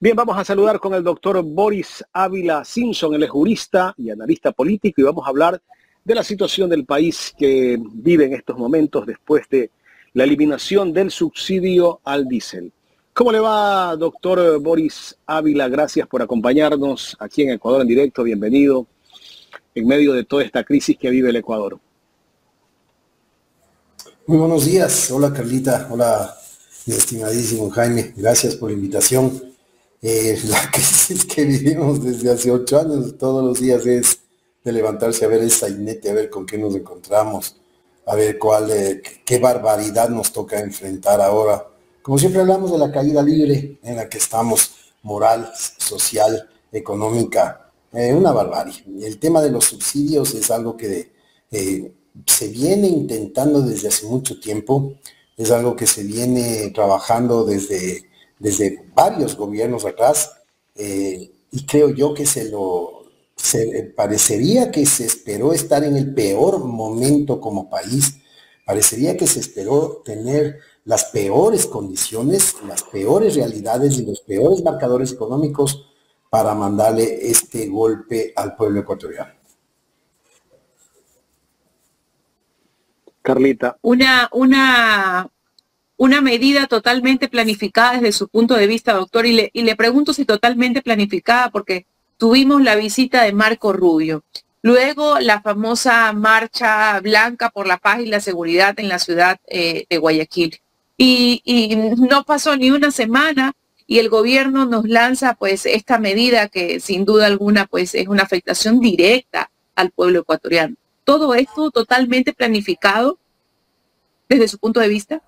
Bien, vamos a saludar con el doctor Boris Ávila Simpson. Él es jurista y analista político y vamos a hablar de la situación del país que vive en estos momentos después de la eliminación del subsidio al diésel. ¿Cómo le va, doctor Boris Ávila? Gracias por acompañarnos aquí en Ecuador en directo. Bienvenido en medio de toda esta crisis que vive el Ecuador. Muy buenos días. Hola, Carlita. Hola, mi estimadísimo Jaime. Gracias por la invitación. La crisis que vivimos desde hace 8 años, todos los días es de levantarse a ver el sainete, a ver con qué nos encontramos, a ver qué barbaridad nos toca enfrentar ahora. Como siempre hablamos de la caída libre en la que estamos, moral, social, económica, una barbarie. El tema de los subsidios es algo que se viene intentando desde hace mucho tiempo, es algo que se viene trabajando desde varios gobiernos atrás, y creo yo que parecería que se esperó estar en el peor momento como país, parecería que se esperó tener las peores condiciones, las peores realidades y los peores marcadores económicos para mandarle este golpe al pueblo ecuatoriano. Carlita. Una medida totalmente planificada desde su punto de vista, doctor, y le pregunto si totalmente planificada, porque tuvimos la visita de Marco Rubio, luego la famosa marcha blanca por la paz y la seguridad en la ciudad de Guayaquil, y no pasó ni una semana y el gobierno nos lanza pues esta medida que sin duda alguna pues es una afectación directa al pueblo ecuatoriano. ¿Todo esto totalmente planificado desde su punto de vista?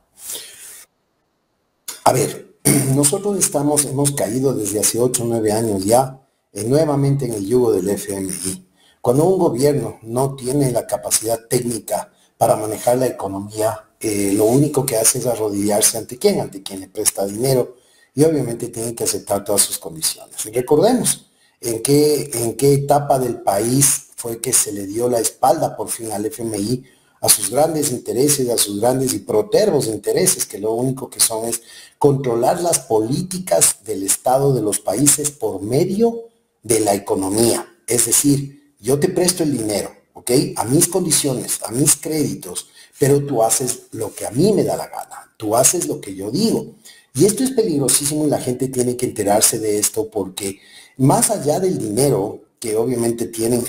A ver, nosotros hemos caído desde hace 8 o 9 años ya nuevamente en el yugo del FMI. Cuando un gobierno no tiene la capacidad técnica para manejar la economía, lo único que hace es arrodillarse ante quién le presta dinero, y obviamente tiene que aceptar todas sus condiciones. Y recordemos en qué etapa del país fue que se le dio la espalda por fin al FMI, a sus grandes intereses, a sus grandes y protervos intereses, que lo único que son es controlar las políticas del Estado de los países por medio de la economía. Es decir, yo te presto el dinero, ¿ok? A mis condiciones, a mis créditos, pero tú haces lo que a mí me da la gana, tú haces lo que yo digo. Y esto es peligrosísimo y la gente tiene que enterarse de esto, porque más allá del dinero, que obviamente tienen,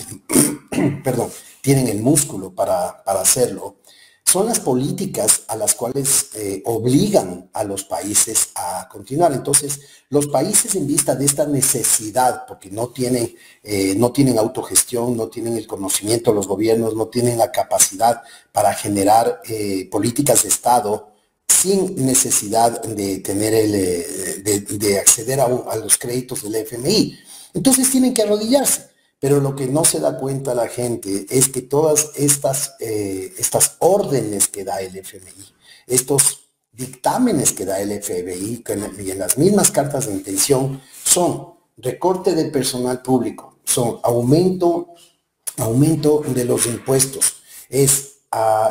tienen el músculo para hacerlo, son las políticas a las cuales obligan a los países a continuar. Entonces, los países, en vista de esta necesidad, porque no tienen autogestión, no tienen el conocimiento, los gobiernos no tienen la capacidad para generar políticas de Estado sin necesidad de tener de acceder a los créditos del FMI. Entonces tienen que arrodillarse. Pero lo que no se da cuenta la gente es que todas estas órdenes que da el FMI, estos dictámenes que da el FMI y en las mismas cartas de intención, son recorte de personal público, son aumento de los impuestos, es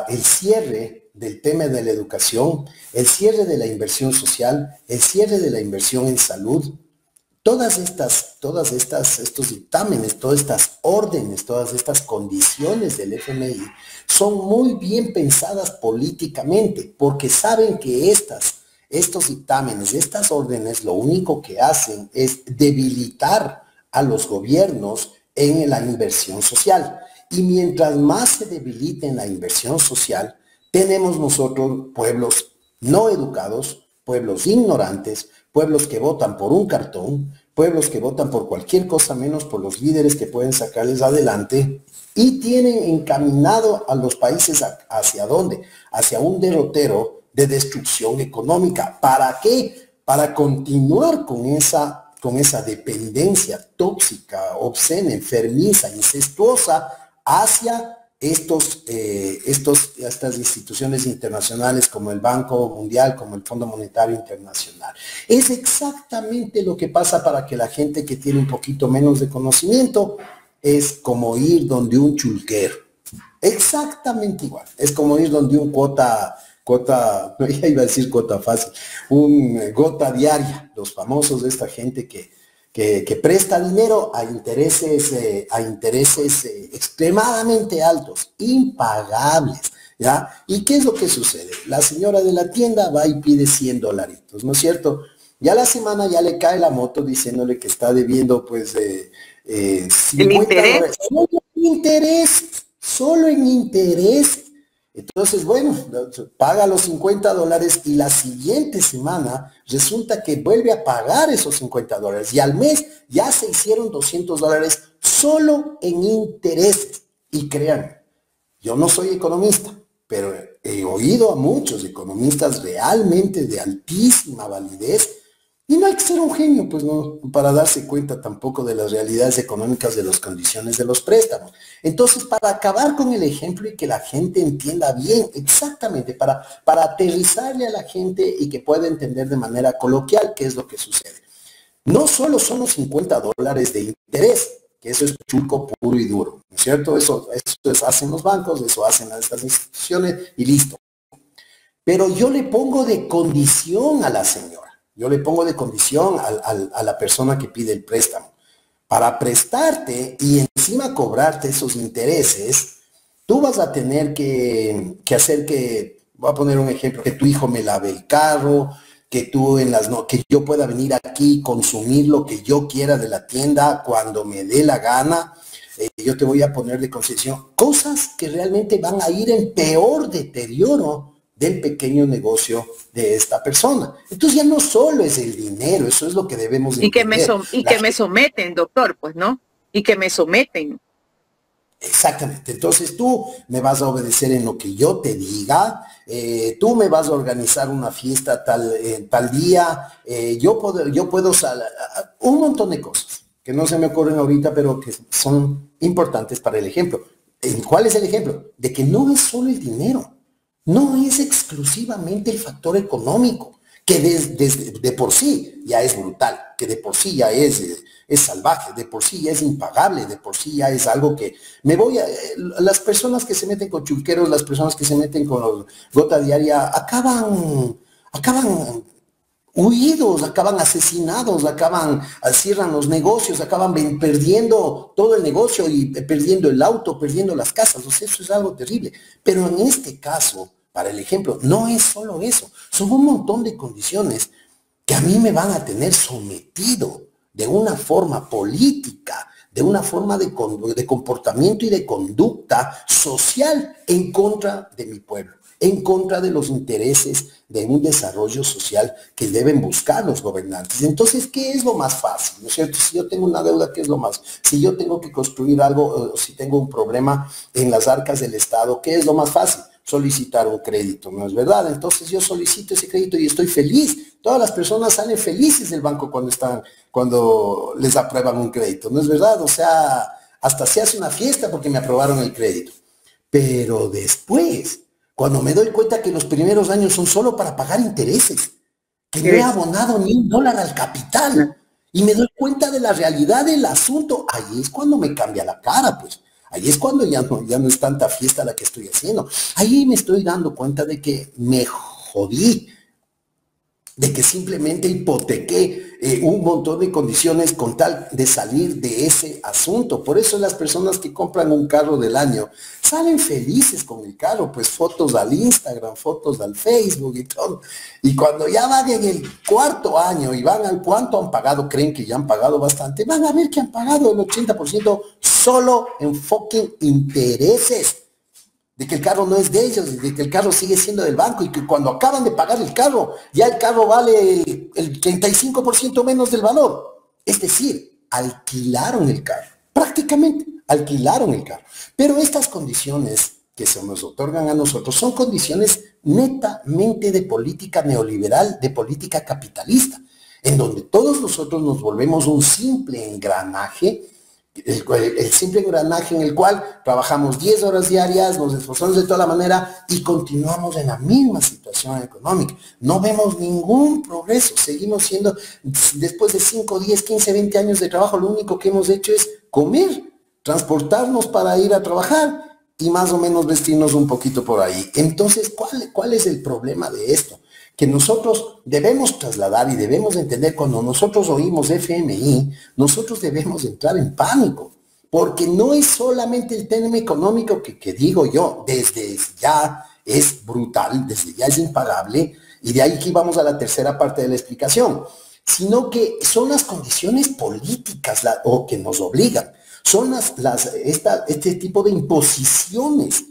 el cierre del tema de la educación, el cierre de la inversión social, el cierre de la inversión en salud. Estos dictámenes, todas estas órdenes, todas estas condiciones del FMI son muy bien pensadas políticamente, porque saben que estos dictámenes, estas órdenes, lo único que hacen es debilitar a los gobiernos en la inversión social. Y mientras más se debilite en la inversión social, tenemos nosotros pueblos no educados, pueblos ignorantes, pueblos que votan por un cartón, pueblos que votan por cualquier cosa menos por los líderes que pueden sacarles adelante, y tienen encaminado a los países ¿hacia dónde? Hacia un derrotero de destrucción económica. ¿Para qué? Para continuar con esa dependencia tóxica, obscena, enfermiza, incestuosa hacia estas instituciones internacionales como el Banco Mundial, como el Fondo Monetario Internacional. Es exactamente lo que pasa para que la gente que tiene un poquito menos de conocimiento, es como ir donde un chulquero. Exactamente igual. Es como ir donde un cuota cuota, no, ya iba a decir cuota fácil, un gota diaria, los famosos de esta gente que presta dinero a intereses extremadamente altos, impagables, ¿ya? ¿Y qué es lo que sucede? La señora de la tienda va y pide $100, ¿no es cierto? Ya a la semana ya le cae la moto diciéndole que está debiendo, pues, 50 dólares. Solo en interés. Entonces, bueno, paga los $50 y la siguiente semana resulta que vuelve a pagar esos $50 y al mes ya se hicieron $200 solo en intereses. Y créanme, yo no soy economista, pero he oído a muchos economistas realmente de altísima validez. Y no hay que ser un genio, pues no, para darse cuenta tampoco de las realidades económicas de las condiciones de los préstamos. Entonces, para acabar con el ejemplo y que la gente entienda bien, exactamente, para aterrizarle a la gente y que pueda entender de manera coloquial qué es lo que sucede. No solo son los $50 de interés, que eso es chulco puro y duro, ¿no es cierto? Eso hacen los bancos, eso hacen estas instituciones y listo. Pero yo le pongo de condición a la señora. Yo le pongo de condición a la persona que pide el préstamo. Para prestarte y encima cobrarte esos intereses, tú vas a tener que hacer que, voy a poner un ejemplo, que tu hijo me lave el carro, que tú que yo pueda venir aquí y consumir lo que yo quiera de la tienda cuando me dé la gana. Yo te voy a poner de concesión cosas que realmente van a ir en peor deterioro del pequeño negocio de esta persona. Entonces ya no solo es el dinero, eso es lo que debemos entender. Que me someten, doctor, pues, ¿no? Y que me someten. Exactamente. Entonces tú me vas a obedecer en lo que yo te diga, tú me vas a organizar una fiesta tal día, yo puedo un montón de cosas que no se me ocurren ahorita, pero que son importantes para el ejemplo. ¿Cuál es el ejemplo? De que no es solo el dinero. No es exclusivamente el factor económico, que de por sí ya es brutal, que de por sí ya es salvaje, de por sí ya es impagable, de por sí ya es algo que las personas que se meten con chulqueros, las personas que se meten con los gota diaria, acaban huidos, acaban asesinados, cierran los negocios, acaban perdiendo todo el negocio y perdiendo el auto, perdiendo las casas. O sea, eso es algo terrible. Pero en este caso, para el ejemplo, no es solo eso. Son un montón de condiciones que a mí me van a tener sometido de una forma política, de una forma de comportamiento y de conducta social en contra de mi pueblo, en contra de los intereses de un desarrollo social que deben buscar los gobernantes. Entonces, ¿qué es lo más fácil? ¿No es cierto? Si yo tengo una deuda, ¿qué es lo más? Si yo tengo que construir algo, si tengo un problema en las arcas del Estado, ¿qué es lo más fácil? Solicitar un crédito, ¿no es verdad? Entonces yo solicito ese crédito y estoy feliz. Todas las personas salen felices del banco cuando les aprueban un crédito, ¿no es verdad? O sea, hasta se hace una fiesta porque me aprobaron el crédito. Pero después, cuando me doy cuenta que los primeros años son solo para pagar intereses, que no he abonado ni $1 al capital, y me doy cuenta de la realidad del asunto, ahí es cuando me cambia la cara, pues. Ahí es cuando ya no es tanta fiesta la que estoy haciendo. Ahí me estoy dando cuenta de que me jodí, de que simplemente hipotequé un montón de condiciones con tal de salir de ese asunto. Por eso las personas que compran un carro del año salen felices con el carro, pues fotos al Instagram, fotos al Facebook y todo. Y cuando ya van en el 4º año y van al cuánto han pagado, creen que ya han pagado bastante, van a ver que han pagado el 80% solo en fucking intereses. De que el carro no es de ellos, de que el carro sigue siendo del banco y que cuando acaban de pagar el carro, ya el carro vale el 35% menos del valor. Es decir, alquilaron el carro, prácticamente alquilaron el carro. Pero estas condiciones que se nos otorgan a nosotros son condiciones netamente de política neoliberal, de política capitalista, en donde todos nosotros nos volvemos un simple engranaje, el simple engranaje en el cual trabajamos 10 horas diarias, nos esforzamos de toda la manera y continuamos en la misma situación económica. No vemos ningún progreso, seguimos siendo, después de 5, 10, 15, 20 años de trabajo, lo único que hemos hecho es comer, transportarnos para ir a trabajar y más o menos vestirnos un poquito por ahí. Entonces, ¿cuál es el problema de esto? Que nosotros debemos trasladar y debemos entender, cuando nosotros oímos FMI, nosotros debemos entrar en pánico, porque no es solamente el tema económico que digo yo, desde ya es brutal, desde ya es impagable, y de ahí que vamos a la tercera parte de la explicación, sino que son las condiciones políticas o que nos obligan, son este tipo de imposiciones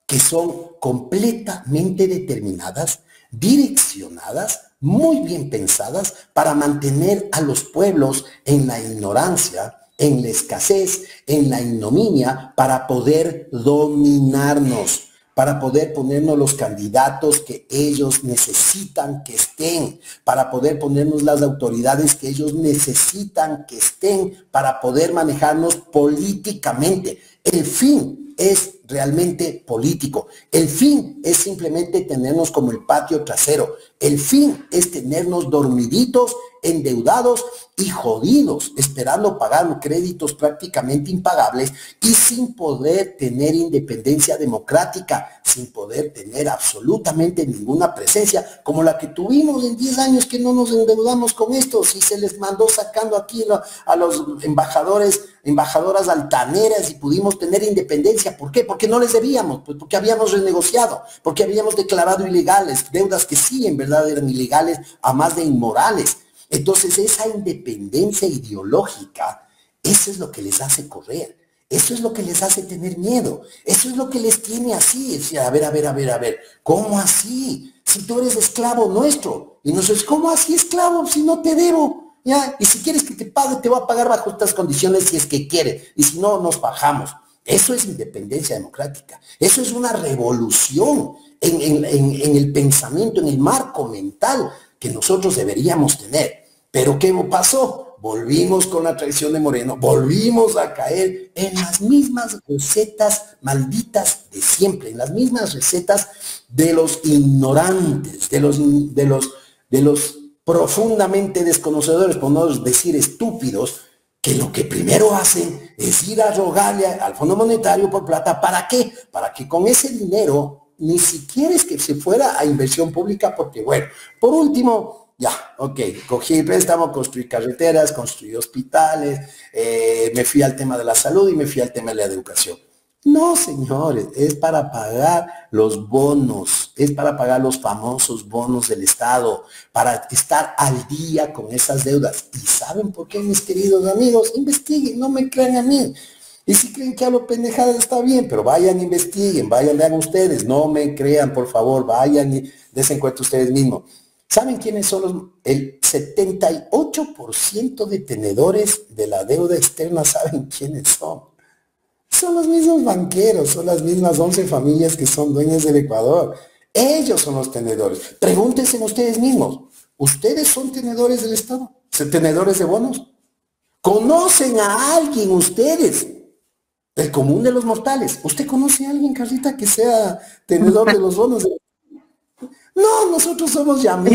que son completamente determinadas, direccionadas, muy bien pensadas para mantener a los pueblos en la ignorancia, en la escasez, en la ignominia, para poder dominarnos, para poder ponernos los candidatos que ellos necesitan que estén, para poder ponernos las autoridades que ellos necesitan que estén, para poder manejarnos políticamente. El fin es realmente político. El fin es simplemente tenernos como el patio trasero. El fin es tenernos dormiditos, endeudados y jodidos, esperando pagar créditos prácticamente impagables y sin poder tener independencia democrática, sin poder tener absolutamente ninguna presencia, como la que tuvimos en 10 años que no nos endeudamos con esto, si se les mandó sacando aquí a los embajadoras altaneras y pudimos tener independencia. ¿Por qué? Porque no les debíamos, pues porque habíamos renegociado, porque habíamos declarado ilegales, deudas que sí en verdad eran ilegales, a más de inmorales. Entonces esa independencia ideológica, eso es lo que les hace correr, eso es lo que les hace tener miedo, eso es lo que les tiene así, decir, a ver, ¿cómo así? Si tú eres esclavo nuestro, y nosotros, ¿cómo así esclavo si no te debo? ¿Ya? Y si quieres que te pague, te voy a pagar bajo estas condiciones si es que quiere, y si no, nos bajamos. Eso es independencia democrática, eso es una revolución en el pensamiento, en el marco mental que nosotros deberíamos tener. Pero ¿qué pasó? Volvimos con la traición de Moreno, volvimos a caer en las mismas recetas malditas de siempre, en las mismas recetas de los ignorantes, de los profundamente desconocedores, por no decir estúpidos, que lo que primero hacen es ir a rogarle al Fondo Monetario por plata. ¿Para qué? Para que con ese dinero ni siquiera es que se fuera a inversión pública, porque bueno, por último, ya, ok, cogí el préstamo, construí carreteras, construí hospitales, me fui al tema de la salud y me fui al tema de la educación. No, señores, es para pagar los bonos, es para pagar los famosos bonos del Estado, para estar al día con esas deudas. ¿Y saben por qué, mis queridos amigos? Investiguen, no me crean a mí. Y si creen que hablo pendejadas está bien, pero vayan, investiguen, vayan, vean ustedes, no me crean, por favor, vayan y desen cuenta ustedes mismos. ¿Saben quiénes son el 78% de tenedores de la deuda externa? ¿Saben quiénes son? Son los mismos banqueros, son las mismas 11 familias que son dueñas del Ecuador. Ellos son los tenedores. Pregúntense ustedes mismos, ¿ustedes son tenedores del Estado? ¿Tenedores de bonos? ¿Conocen a alguien ustedes? El común de los mortales. ¿Usted conoce a alguien, Carlita, que sea tenedor de los bonos? No, nosotros somos llamados.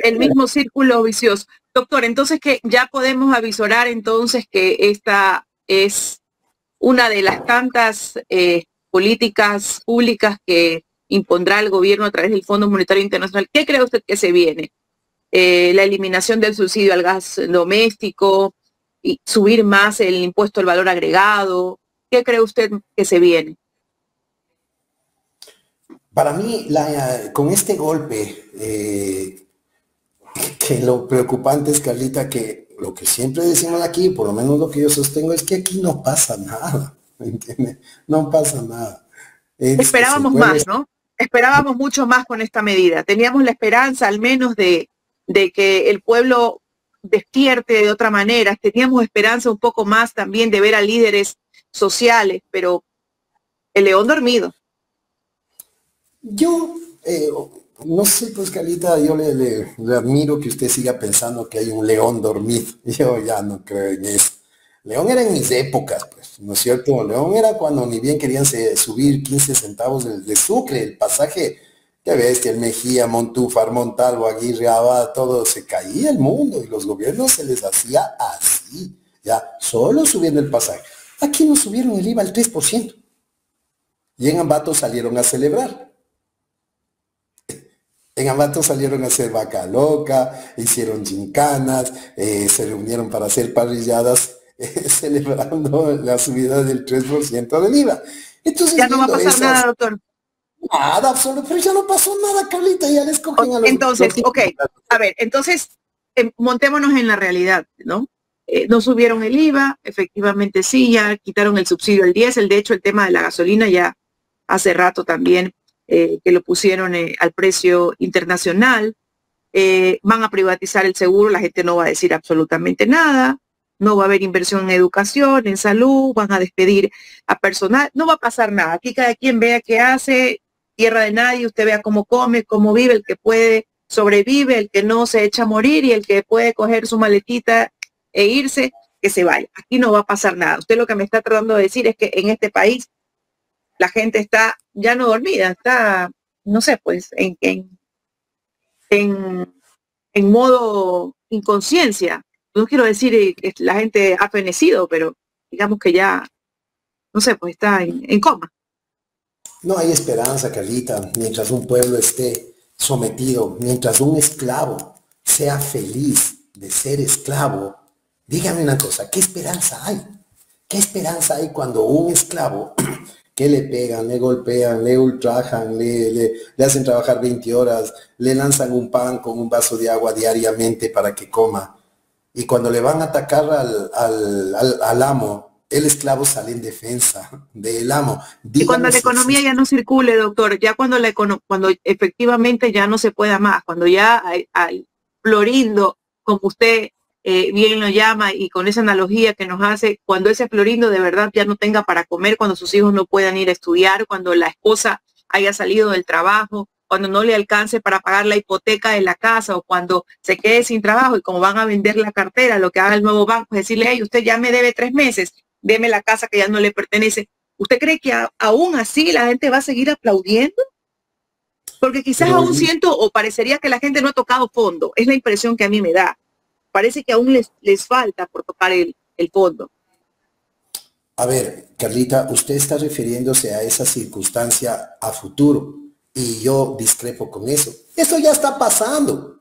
El mismo círculo vicioso. Doctor, entonces que ya podemos avisorar entonces que esta es una de las tantas políticas públicas que impondrá el gobierno a través del Fondo Monetario Internacional. ¿Qué cree usted que se viene? La eliminación del subsidio al gas doméstico y subir más el impuesto al valor agregado. ¿Qué cree usted que se viene? Para mí, con este golpe, que lo preocupante es, Carlita, que lo que siempre decimos aquí, por lo menos lo que yo sostengo, es que aquí no pasa nada, ¿me entiendes? No pasa nada. Esperábamos más, ¿no? Esperábamos mucho más con esta medida. Teníamos la esperanza, al menos, de que el pueblo despierte de otra manera. Teníamos esperanza un poco más también de ver a líderes sociales, pero el león dormido. Yo no sé, pues, Carlita, yo le admiro que usted siga pensando que hay un león dormido. Yo ya no creo en eso. León era en mis épocas, pues, ¿no es cierto? León era cuando ni bien querían subir 15 centavos de Sucre, el pasaje, ya ves que el Mejía, Montúfar, Montalvo, Aguirre, Abad, todo, se caía el mundo y los gobiernos se les hacía así, ya, solo subiendo el pasaje. Aquí nos subieron el IVA al 3%. Y en Ambato salieron a celebrar. En Ambato salieron a hacer vaca loca, hicieron gincanas, se reunieron para hacer parrilladas, celebrando la subida del 3% del IVA. Entonces, ya no va a pasar nada, doctor. Nada, absoluto, pero ya no pasó nada, Carlita, ya les cogen a los... Entonces, ok, a ver, entonces, montémonos en la realidad, ¿no? No subieron el IVA, efectivamente sí, ya quitaron el subsidio al diésel, de hecho el tema de la gasolina ya hace rato también que lo pusieron al precio internacional, van a privatizar el seguro, la gente no va a decir absolutamente nada, no va a haber inversión en educación, en salud, van a despedir a personal, no va a pasar nada, aquí cada quien vea qué hace, tierra de nadie, usted vea cómo come, cómo vive, el que puede sobrevive, el que no se echa a morir y el que puede coger su maletita e irse, que se vaya. Aquí no va a pasar nada. Usted lo que me está tratando de decir es que en este país la gente está ya no dormida, está, no sé, pues en modo inconsciencia. No quiero decir que la gente ha fenecido, pero digamos que ya, no sé, pues está en coma. No hay esperanza, Carlita, mientras un pueblo esté sometido, mientras un esclavo sea feliz de ser esclavo. Dígame una cosa, ¿qué esperanza hay? ¿Qué esperanza hay cuando un esclavo que le pegan, le golpean, le ultrajan, le hacen trabajar 20 horas, le lanzan un pan con un vaso de agua diariamente para que coma? Y cuando le van a atacar al amo, el esclavo sale en defensa del amo. Dígame, y cuando la economía ya no circule, doctor, ya cuando efectivamente ya no se pueda más, cuando ya hay florindo, como usted bien lo llama, y con esa analogía que nos hace, cuando ese florindo de verdad ya no tenga para comer, cuando sus hijos no puedan ir a estudiar, cuando la esposa haya salido del trabajo, cuando no le alcance para pagar la hipoteca de la casa, o cuando se quede sin trabajo y como van a vender la cartera, lo que haga el nuevo banco es decirle, hey, usted ya me debe 3 meses, deme la casa que ya no le pertenece. ¿Usted cree que aún así la gente va a seguir aplaudiendo? Porque quizás aún siento o parecería que la gente no ha tocado fondo. Es la impresión que a mí me da. Parece que aún les falta por tocar el fondo. A ver, Carlita, usted está refiriéndose a esa circunstancia a futuro y yo discrepo con eso. Eso ya está pasando.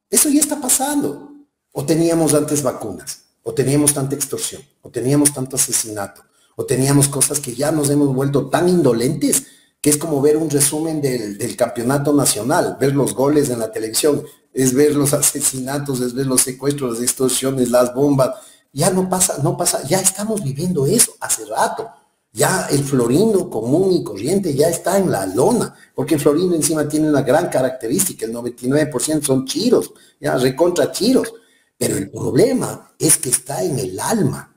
Eso ya está pasando. O teníamos antes vacunas, o teníamos tanta extorsión, o teníamos tanto asesinato, o teníamos cosas que ya nos hemos vuelto tan indolentes que es como ver un resumen del campeonato nacional, ver los goles en la televisión, es ver los asesinatos, es ver los secuestros, las extorsiones, las bombas. Ya no pasa, ya estamos viviendo eso hace rato. Ya el florindo común y corriente ya está en la lona, porque el florindo encima tiene una gran característica, el 99% son chiros, ya recontra chiros. Pero el problema es que está en el alma,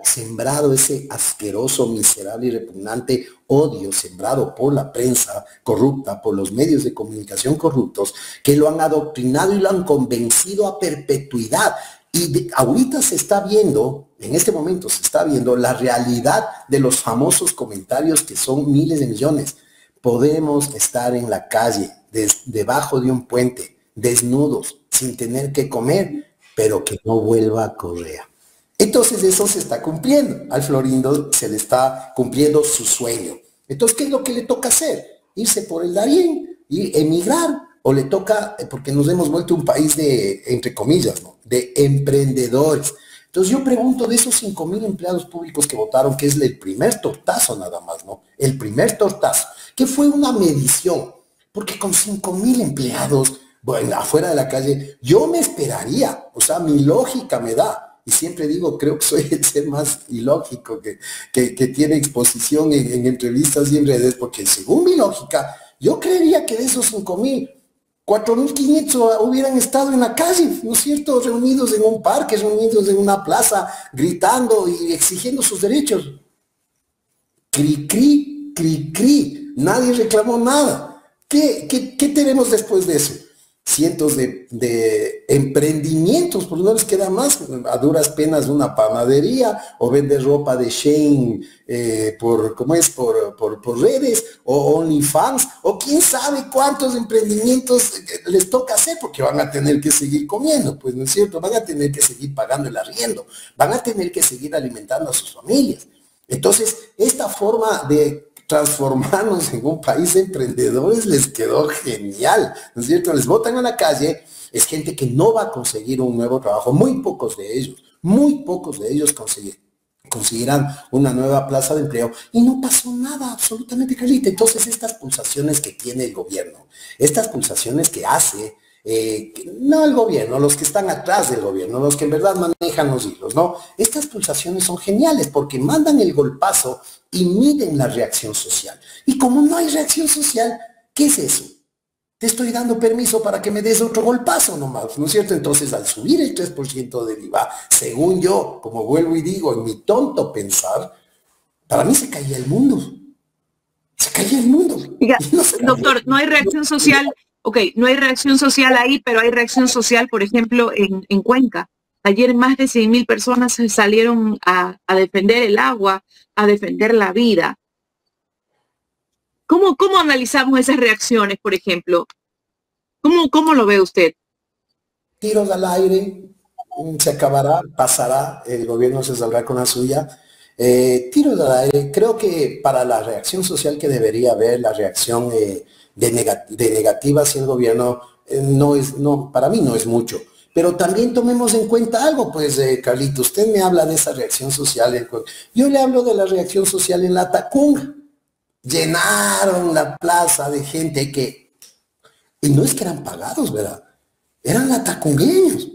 sembrado ese asqueroso, miserable y repugnante odio sembrado por la prensa corrupta, por los medios de comunicación corruptos, que lo han adoctrinado y lo han convencido a perpetuidad. Y ahorita se está viendo, en este momento se está viendo la realidad de los famosos comentarios que son miles de millones. Podemos estar en la calle, debajo de un puente, desnudos, sin tener que comer, pero que no vuelva a Correa. Entonces eso se está cumpliendo. Al florindo se le está cumpliendo su sueño. Entonces, ¿qué es lo que le toca hacer? Irse por el Darién y emigrar. O le toca, porque nos hemos vuelto un país de, entre comillas, ¿no?, de emprendedores. Entonces yo pregunto, de esos 5,000 empleados públicos que votaron, que es el primer tortazo nada más, ¿no? El primer tortazo, que fue una medición. Porque con 5,000 empleados, bueno, afuera de la calle, yo me esperaría, o sea, mi lógica me da. Y siempre digo, creo que soy el ser más ilógico que tiene exposición en entrevistas y en redes, porque según mi lógica, yo creería que de esos 5,000, 4,500 hubieran estado en la calle, ¿no es cierto? Reunidos en un parque, reunidos en una plaza, gritando y exigiendo sus derechos. Cri, cri, cri, cri. Nadie reclamó nada. ¿Qué tenemos después de eso? Cientos de emprendimientos, pues no les queda más, a duras penas una panadería, o vender ropa de Shein por redes, o OnlyFans, o quién sabe cuántos emprendimientos les toca hacer, porque van a tener que seguir comiendo, pues no es cierto, van a tener que seguir pagando el arriendo, van a tener que seguir alimentando a sus familias. Entonces, esta forma de transformarnos en un país de emprendedores les quedó genial, ¿no es cierto? Les botan a la calle, es gente que no va a conseguir un nuevo trabajo, muy pocos de ellos conseguirán una nueva plaza de empleo y no pasó nada, absolutamente, Carlita. Entonces, estas pulsaciones que tiene el gobierno, estas pulsaciones que hace, no el gobierno, los que están atrás del gobierno, los que en verdad manejan los hilos, ¿no? Estas pulsaciones son geniales porque mandan el golpazo y miden la reacción social. Y como no hay reacción social, ¿qué es eso? Te estoy dando permiso para que me des otro golpazo nomás, ¿no es cierto? Entonces, al subir el 3% del IVA, según yo, como vuelvo y digo, en mi tonto pensar, para mí se caía el mundo. Se caía el mundo. Diga, doctor, no hay reacción social, ok, no hay reacción social ahí, pero hay reacción social, por ejemplo, en Cuenca. Ayer más de 100.000 personas salieron a defender el agua, a defender la vida. ¿Cómo analizamos esas reacciones, por ejemplo? ¿Cómo lo ve usted? Tiros al aire, se acabará, pasará, el gobierno se saldrá con la suya. Tiros al aire, creo que para la reacción social que debería haber, la reacción de negativa hacia el gobierno, para mí no es mucho. Pero también tomemos en cuenta algo, pues, Carlito, usted me habla de esa reacción social. Yo le hablo de la reacción social en la Tacunga. Llenaron la plaza de gente y no es que eran pagados, ¿verdad? Eran latacungueños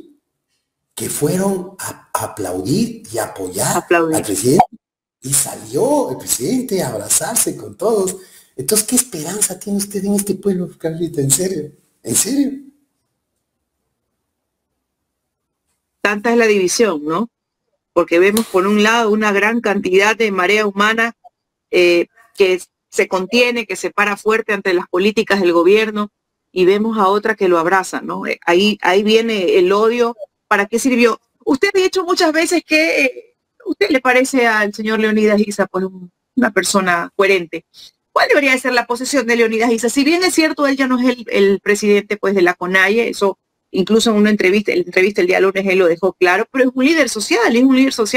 que fueron a aplaudir y apoyar al presidente. Y salió el presidente a abrazarse con todos. Entonces, ¿qué esperanza tiene usted en este pueblo, Carlita? ¿En serio? ¿En serio? Tanta es la división, ¿no? Porque vemos por un lado una gran cantidad de marea humana que se contiene, que se para fuerte ante las políticas del gobierno, y vemos a otra que lo abraza, ¿no? Ahí viene el odio. ¿Para qué sirvió? Usted ha dicho muchas veces que usted le parece al señor Leonidas Issa pues una persona coherente. ¿Cuál debería ser la posición de Leonidas Issa? Si bien es cierto, él ya no es el presidente pues de la CONAIE, eso incluso en una entrevista el día lunes él lo dejó claro, pero es un líder social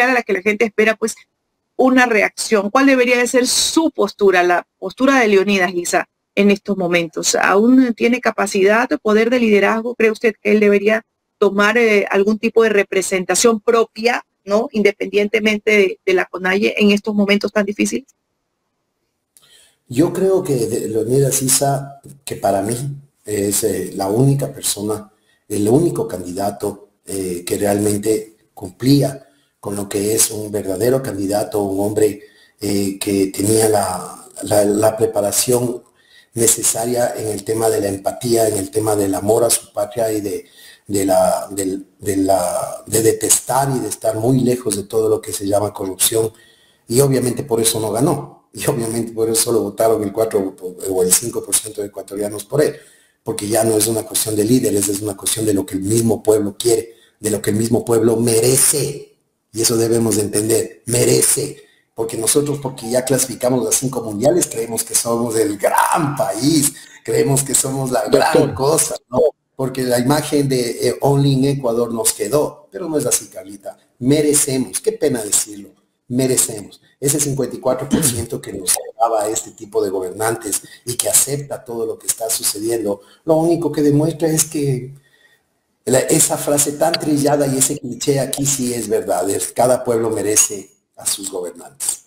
a la que la gente espera pues una reacción. ¿Cuál debería de ser su postura, la postura de Leonidas Issa en estos momentos? ¿Aún tiene capacidad de poder de liderazgo? ¿Cree usted que él debería tomar algún tipo de representación propia, ¿no? Independientemente de la CONAIE en estos momentos tan difíciles? Yo creo que Leonidas Issa, que para mí es la única persona, el único candidato que realmente cumplía con lo que es un verdadero candidato, un hombre que tenía la preparación necesaria en el tema de la empatía, en el tema del amor a su patria y de detestar y de estar muy lejos de todo lo que se llama corrupción, y obviamente por eso no ganó, y obviamente por eso solo votaron el 4 o el 5% de ecuatorianos por él, porque ya no es una cuestión de líderes, es una cuestión de lo que el mismo pueblo quiere, de lo que el mismo pueblo merece. Y eso debemos de entender, merece, porque nosotros, porque ya clasificamos a 5 mundiales, creemos que somos el gran país, creemos que somos la gran cosa, ¿no? Porque la imagen de Only in Ecuador nos quedó, pero no es así, Carlita. Merecemos, qué pena decirlo, merecemos. Ese 54% que nos daba a este tipo de gobernantes y que acepta todo lo que está sucediendo, lo único que demuestra es que esa frase tan trillada y ese cliché aquí sí es verdad. Cada pueblo merece a sus gobernantes.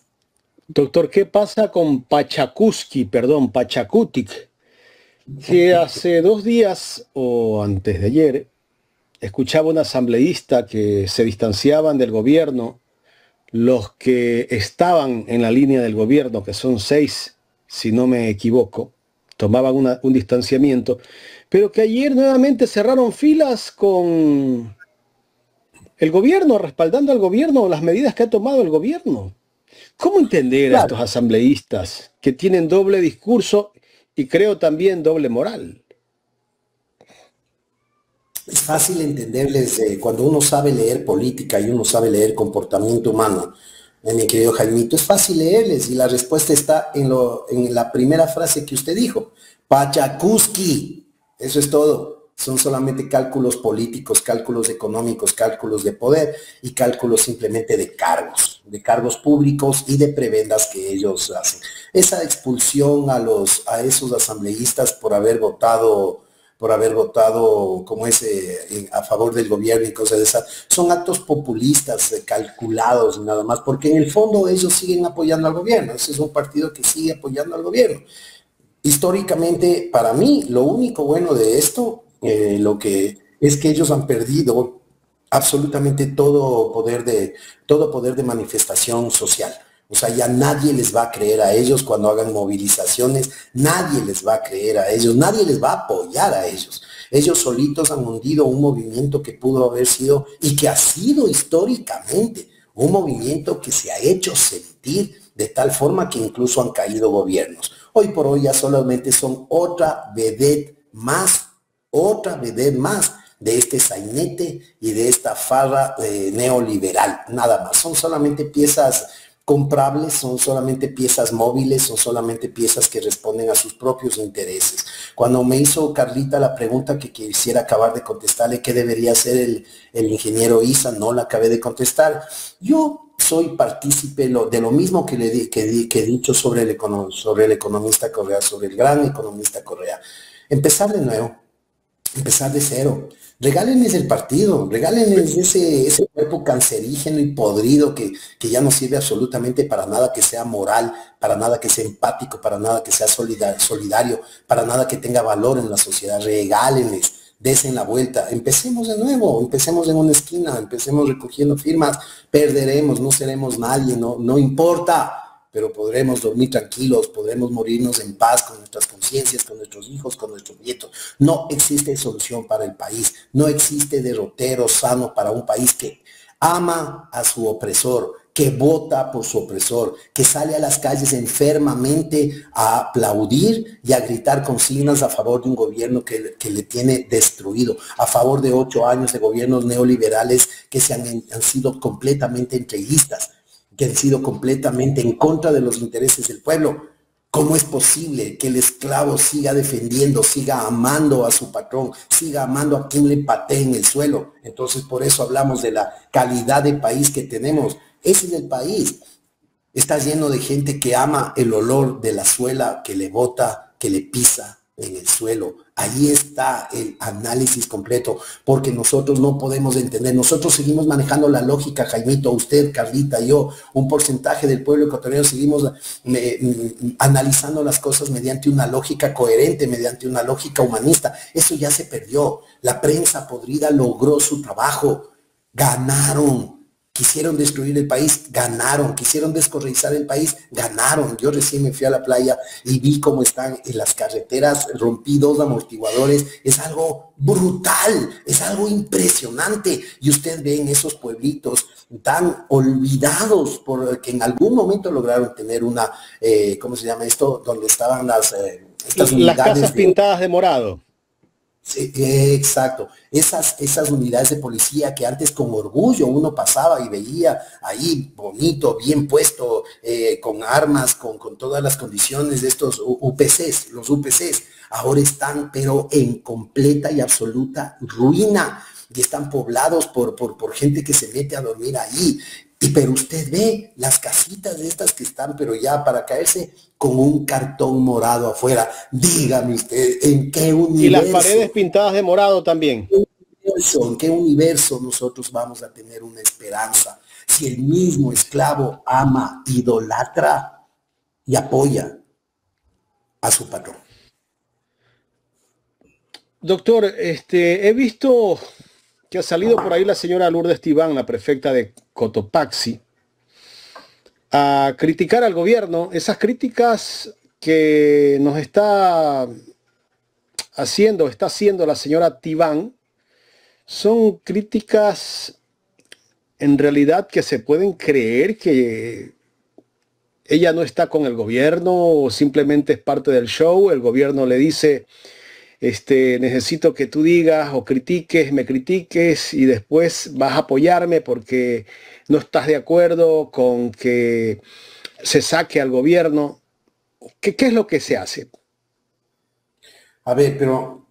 Doctor, ¿qué pasa con Pachacutic? Que hace 2 días o antes de ayer escuchaba un asambleísta que se distanciaban del gobierno, los que estaban en la línea del gobierno, que son 6, si no me equivoco, tomaban un distanciamiento, pero que ayer nuevamente cerraron filas con el gobierno, respaldando al gobierno, las medidas que ha tomado el gobierno. ¿Cómo entender a estos asambleístas que tienen doble discurso y creo también doble moral? Es fácil entenderles cuando uno sabe leer política y uno sabe leer comportamiento humano, mi querido Jaimito, es fácil leerles y la respuesta está en la primera frase que usted dijo, Pachacuski, eso es todo. son solamente cálculos políticos, cálculos económicos, cálculos de poder y cálculos simplemente de cargos públicos y de prebendas que ellos hacen. Esa expulsión a esos asambleístas por haber votado como a favor del gobierno y cosas de esas, son actos populistas, calculados nada más, porque en el fondo ellos siguen apoyando al gobierno. Ese es un partido que sigue apoyando al gobierno. Históricamente, para mí, lo único bueno de esto, lo que es que ellos han perdido absolutamente todo poder de manifestación social. O sea, ya nadie les va a creer a ellos cuando hagan movilizaciones, nadie les va a creer a ellos, nadie les va a apoyar a ellos. Ellos solitos han hundido un movimiento que pudo haber sido y que ha sido históricamente un movimiento que se ha hecho sentir de tal forma que incluso han caído gobiernos. Hoy por hoy ya solamente son otra vedette más de este sainete y de esta farra neoliberal, nada más. Son solamente piezas comprables, son solamente piezas móviles, son solamente piezas que responden a sus propios intereses. Cuando me hizo Carlita la pregunta que quisiera acabar de contestarle, ¿qué debería hacer el ingeniero Isa? No la acabé de contestar. Yo soy partícipe de lo mismo que he dicho sobre el economista Correa, sobre el gran economista Correa. Empezar de nuevo, empezar de cero. Regálenles el partido, regálenles ese cuerpo cancerígeno y podrido que ya no sirve absolutamente para nada que sea moral, para nada que sea empático, para nada que sea solidario, para nada que tenga valor en la sociedad. Regálenles, desen la vuelta, empecemos de nuevo, empecemos en una esquina, empecemos recogiendo firmas, perderemos, no seremos nadie, no importa. Pero podremos dormir tranquilos, podremos morirnos en paz con nuestras conciencias, con nuestros hijos, con nuestros nietos. No existe solución para el país, no existe derrotero sano para un país que ama a su opresor, que vota por su opresor, que sale a las calles enfermamente a aplaudir y a gritar consignas a favor de un gobierno que le tiene destruido, a favor de 8 años de gobiernos neoliberales que han sido completamente entreguistas, que han sido completamente en contra de los intereses del pueblo. ¿Cómo es posible que el esclavo siga defendiendo, siga amando a su patrón, siga amando a quien le patee en el suelo? Entonces, por eso hablamos de la calidad de país que tenemos. Ese es el país. Está lleno de gente que ama el olor de la suela que le bota, que le pisa en el suelo. Ahí está el análisis completo, porque nosotros no podemos entender. Nosotros seguimos manejando la lógica, Jaimito, usted, Carlita, yo, un porcentaje del pueblo ecuatoriano seguimos analizando las cosas mediante una lógica coherente, mediante una lógica humanista. Eso ya se perdió. La prensa podrida logró su trabajo. Ganaron. Quisieron destruir el país, ganaron. Quisieron descorreizar el país, ganaron. Yo recién me fui a la playa y vi cómo están en las carreteras, rompí 2 amortiguadores. Es algo brutal, es algo impresionante. Y usted ve en esos pueblitos tan olvidados porque en algún momento lograron tener una, ¿cómo se llama esto? Donde estaban estas las casas pintadas de morado. Sí, exacto. Esas unidades de policía que antes con orgullo uno pasaba y veía ahí bonito, bien puesto, con armas, con todas las condiciones de estos UPCs, los UPCs, ahora están pero en completa y absoluta ruina y están poblados por gente que se mete a dormir ahí. Pero usted ve las casitas de estas que están, pero ya para caerse, con un cartón morado afuera. Dígame usted, ¿en qué universo? Y las paredes pintadas de morado también. ¿En qué universo nosotros vamos a tener una esperanza? Si el mismo esclavo ama, idolatra y apoya a su patrón. Doctor, he visto que ha salido por ahí la señora Lourdes Tibán, la prefecta de Cotopaxi, a criticar al gobierno. Esas críticas que nos está haciendo la señora Tibán son críticas en realidad que se pueden creer que ella no está con el gobierno o simplemente es parte del show. El gobierno le dice: necesito que tú digas o me critiques y después vas a apoyarme porque no estás de acuerdo con que se saque al gobierno. ¿Qué es lo que se hace? A ver, pero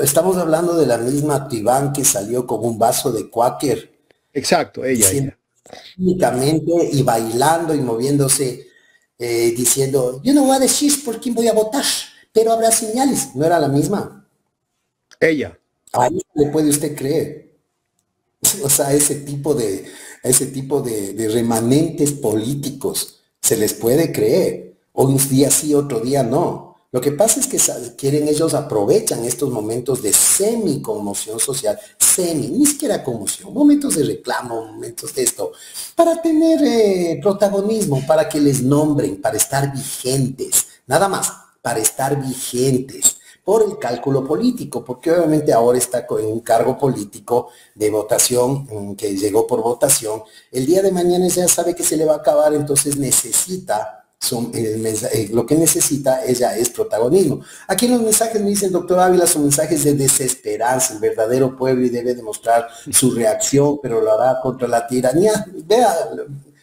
estamos hablando de la misma Tibán que salió con un vaso de Quaker, Exacto, diciendo ella. únicamente y bailando y moviéndose, diciendo, yo no voy a decir por quién voy a votar, pero habrá señales. ¿No era la misma? Ella. Ahí le puede usted creer. O sea, ese tipo de remanentes políticos se les puede creer. Un día sí, otro día no. Lo que pasa es que quieren, ellos aprovechan estos momentos de semi conmoción social, ni siquiera conmoción, momentos de reclamo, momentos de esto, para tener protagonismo, para que les nombren, para estar vigentes, nada más, para estar vigentes por el cálculo político, porque obviamente ahora está con un cargo político de votación, que llegó por votación, el día de mañana ya sabe que se le va a acabar, entonces necesita, lo que necesita ella es protagonismo. Aquí en los mensajes me dicen, doctor Ávila, son mensajes de desesperanza, el verdadero pueblo y debe demostrar su reacción, pero lo hará contra la tiranía. Vea,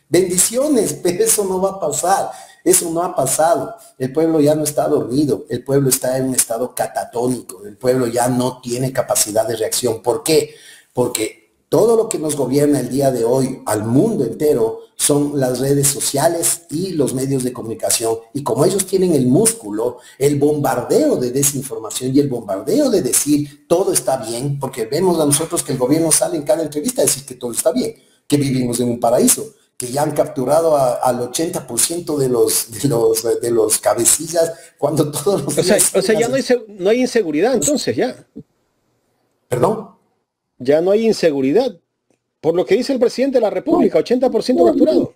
bendiciones, pero eso no va a pasar. Eso no ha pasado. El pueblo ya no está dormido. El pueblo está en un estado catatónico. El pueblo ya no tiene capacidad de reacción. ¿Por qué? Porque todo lo que nos gobierna el día de hoy al mundo entero son las redes sociales y los medios de comunicación. Y como ellos tienen el músculo, el bombardeo de desinformación y el bombardeo de decir todo está bien, porque vemos a nosotros que el gobierno sale en cada entrevista a decir que todo está bien, que vivimos en un paraíso, que ya han capturado al 80% de los cabecillas, cuando todos los días... O sea, ya no hay inseguridad, entonces ya. ¿Perdón? Ya no hay inseguridad. Por lo que dice el presidente de la República, 80% capturado.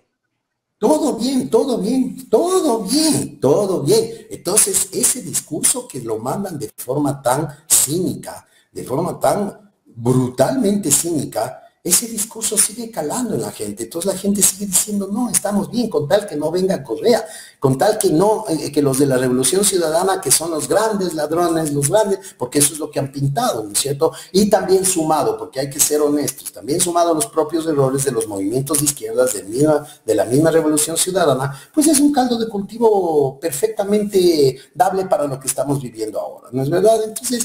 Todo bien, todo bien, todo bien, todo bien. Entonces, ese discurso que lo mandan de forma tan cínica, de forma tan brutalmente cínica, ese discurso sigue calando en la gente. Entonces la gente sigue diciendo, no, estamos bien, con tal que no venga Correa, con tal que no, que los de la Revolución Ciudadana, que son los grandes ladrones, los grandes, porque eso es lo que han pintado, ¿no es cierto? Y también sumado, porque hay que ser honestos, también sumado a los propios errores de los movimientos de izquierdas de la misma Revolución Ciudadana, pues es un caldo de cultivo perfectamente dable para lo que estamos viviendo ahora, ¿no es verdad? Entonces,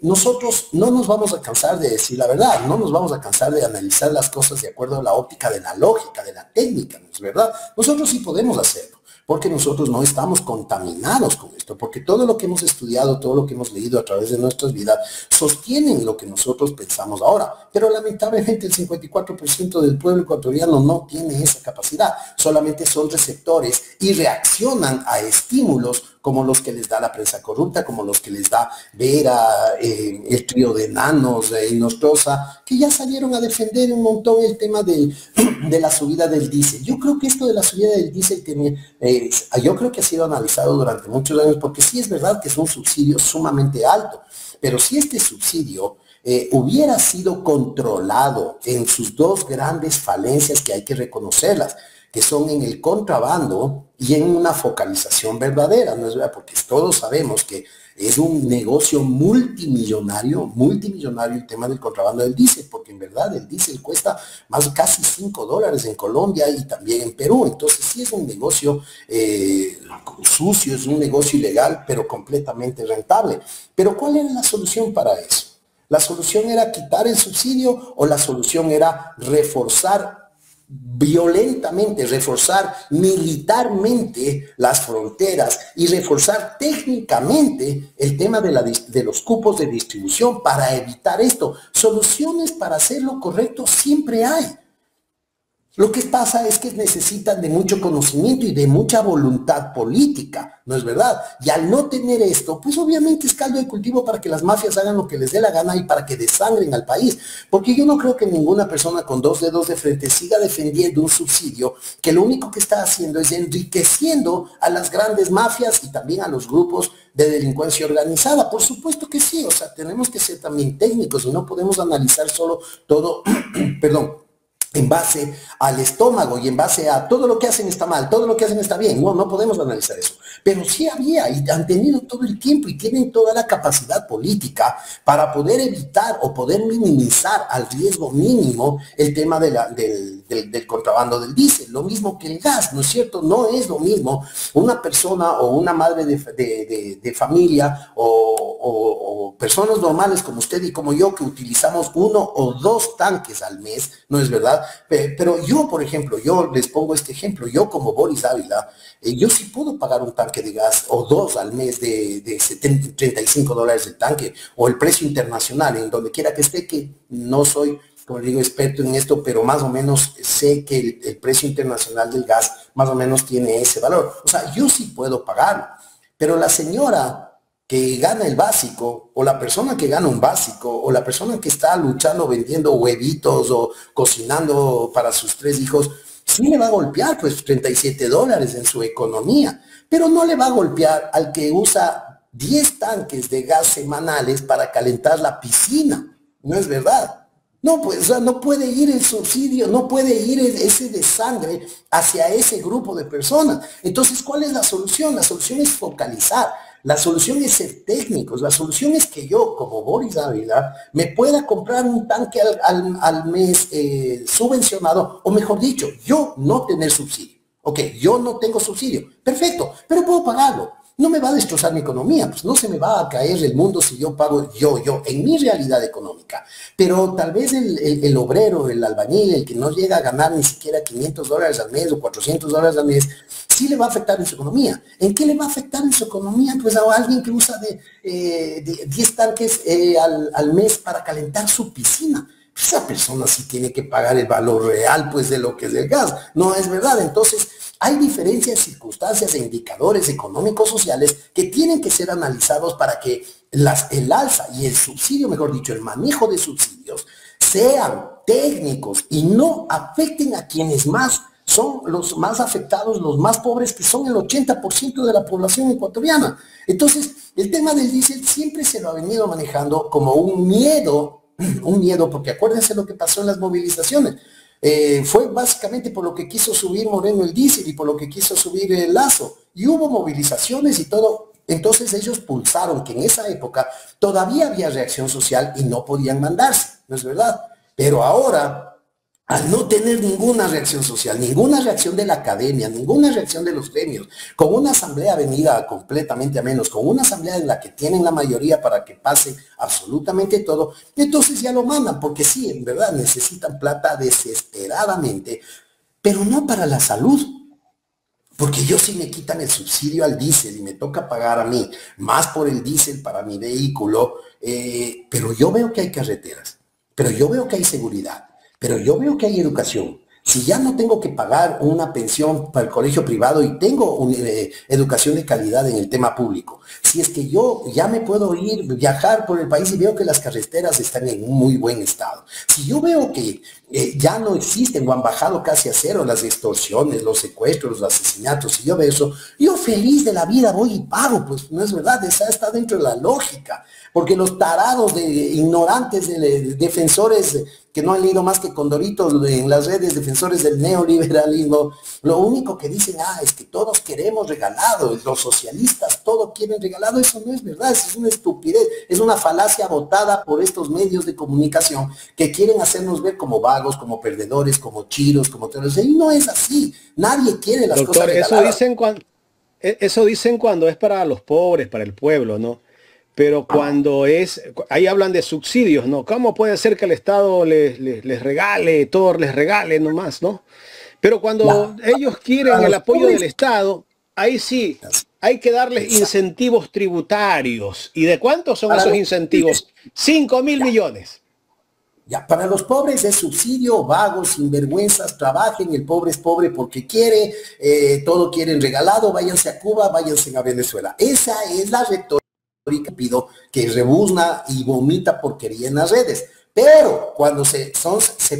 nosotros no nos vamos a cansar de decir la verdad, no nos vamos a cansar de analizar las cosas de acuerdo a la óptica de la lógica, de la técnica, ¿no es verdad? Nosotros sí podemos hacerlo, porque nosotros no estamos contaminados con esto, porque todo lo que hemos estudiado, todo lo que hemos leído a través de nuestras vidas, sostienen lo que nosotros pensamos ahora, pero lamentablemente el 54% del pueblo ecuatoriano no tiene esa capacidad, solamente son receptores y reaccionan a estímulos como los que les da la prensa corrupta, como los que les da ver a el trío de enanos, Nostroza, que ya salieron a defender un montón el tema de la subida del diésel. Yo creo que esto de la subida del diésel, yo creo que ha sido analizado durante muchos años, porque sí es verdad que es un subsidio sumamente alto, pero si este subsidio hubiera sido controlado en sus dos grandes falencias que hay que reconocerlas, que son en el contrabando y en una focalización verdadera, ¿no es verdad? Porque todos sabemos que es un negocio multimillonario el tema del contrabando del diésel, porque en verdad el diésel cuesta más casi $5 en Colombia y también en Perú, entonces sí es un negocio sucio, es un negocio ilegal, pero completamente rentable. Pero ¿cuál era la solución para eso? ¿La solución era quitar el subsidio o la solución era reforzar violentamente, reforzar militarmente las fronteras y reforzar técnicamente el tema de los cupos de distribución para evitar esto? Soluciones para hacer lo correcto siempre hay. Lo que pasa es que necesitan de mucho conocimiento y de mucha voluntad política, ¿no es verdad? Y al no tener esto, pues obviamente es caldo de cultivo para que las mafias hagan lo que les dé la gana y para que desangren al país. Porque yo no creo que ninguna persona con dos dedos de frente siga defendiendo un subsidio que lo único que está haciendo es enriqueciendo a las grandes mafias y también a los grupos de delincuencia organizada. Por supuesto que sí, o sea, tenemos que ser también técnicos y no podemos analizar solo todo, perdón, en base al estómago y en base a todo lo que hacen está mal, todo lo que hacen está bien. No, no podemos analizar eso. Pero sí había y han tenido todo el tiempo y tienen toda la capacidad política para poder evitar o poder minimizar al riesgo mínimo el tema del contrabando del diésel. Lo mismo que el gas, ¿no es cierto? No es lo mismo una persona o una madre de familia o personas normales como usted y como yo que utilizamos 1 o 2 tanques al mes, ¿no es verdad? Pero yo, por ejemplo, yo les pongo este ejemplo, yo como Boris Ávila, yo sí puedo pagar un tanque de gas o 2 al mes de $35 el tanque, o el precio internacional, en donde quiera que esté, que no soy, como digo, experto en esto, pero más o menos sé que el precio internacional del gas más o menos tiene ese valor. O sea, yo sí puedo pagarlo, pero la señora que gana el básico, o la persona que gana un básico, o la persona que está luchando vendiendo huevitos o cocinando para sus 3 hijos, sí le va a golpear pues $37 en su economía, pero no le va a golpear al que usa 10 tanques de gas semanales para calentar la piscina. No es verdad. No, pues, o sea, no puede ir el subsidio, no puede ir ese de sangre hacia ese grupo de personas. Entonces, ¿cuál es la solución? La solución es focalizar. La solución es ser técnicos, la solución es que yo, como Boris Ávila, me pueda comprar un tanque al mes subvencionado, o mejor dicho, yo no tener subsidio. Ok, yo no tengo subsidio, perfecto, pero puedo pagarlo. No me va a destrozar mi economía, pues no se me va a caer el mundo si yo pago en mi realidad económica. Pero tal vez el obrero, el albañil, el que no llega a ganar ni siquiera $500 al mes o $400 al mes, sí le va a afectar en su economía. ¿En qué le va a afectar en su economía? Pues a alguien que usa de 10 tanques al mes para calentar su piscina. Esa persona sí tiene que pagar el valor real, pues, de lo que es el gas. No es verdad. Entonces, hay diferencias, circunstancias e indicadores económicos sociales que tienen que ser analizados para que el alza y el subsidio, mejor dicho, el manejo de subsidios, sean técnicos y no afecten a quienes más son los más afectados, los más pobres, que son el 80% de la población ecuatoriana. Entonces, el tema del diésel siempre se lo ha venido manejando como un miedo, porque acuérdense lo que pasó en las movilizaciones. Fue básicamente por lo que quiso subir Moreno el diésel y por lo que quiso subir el Lazo. Y hubo movilizaciones y todo. Entonces ellos pulsaron que en esa época todavía había reacción social y no podían mandarse, ¿no es verdad? Pero ahora, al no tener ninguna reacción social, ninguna reacción de la academia, ninguna reacción de los gremios, con una asamblea venida completamente a menos, con una asamblea en la que tienen la mayoría para que pase absolutamente todo, entonces ya lo mandan, porque sí, en verdad necesitan plata desesperadamente, pero no para la salud. Porque yo si me quitan el subsidio al diésel y me toca pagar a mí más por el diésel para mi vehículo, pero yo veo que hay carreteras, pero yo veo que hay seguridad, pero yo veo que hay educación. Si ya no tengo que pagar una pensión para el colegio privado y tengo una educación de calidad en el tema público, si es que yo ya me puedo viajar por el país y veo que las carreteras están en un muy buen estado, si yo veo que ya no existen o han bajado casi a cero las extorsiones, los secuestros, los asesinatos, si yo veo eso, yo feliz de la vida voy y pago, pues no es verdad, esa está dentro de la lógica, porque los tarados ignorantes de defensores que no han leído más que Condoritos en las redes, defensores del neoliberalismo, lo único que dicen, es que todos queremos regalado, los socialistas todos quieren regalado, eso no es verdad, eso es una estupidez, es una falacia botada por estos medios de comunicación que quieren hacernos ver como vagos, como perdedores, como chiros, como terroristas, y no es así, nadie quiere las cosas regaladas. Eso dicen cuando es para los pobres, para el pueblo, ¿no? Pero cuando ahí hablan de subsidios, ¿no? ¿Cómo puede ser que el Estado les regale, todo les regale nomás, ¿no? Pero cuando ellos quieren el apoyo del Estado, ahí sí, hay que darles incentivos tributarios. ¿Y de cuántos son esos incentivos? 5.000 millones. Ya, para los pobres es subsidio, vagos, sinvergüenzas, trabajen, el pobre es pobre porque quiere, todo quieren regalado, váyanse a Cuba, váyanse a Venezuela. Esa es la retórica que rebuzna y vomita porquería en las redes. Pero cuando se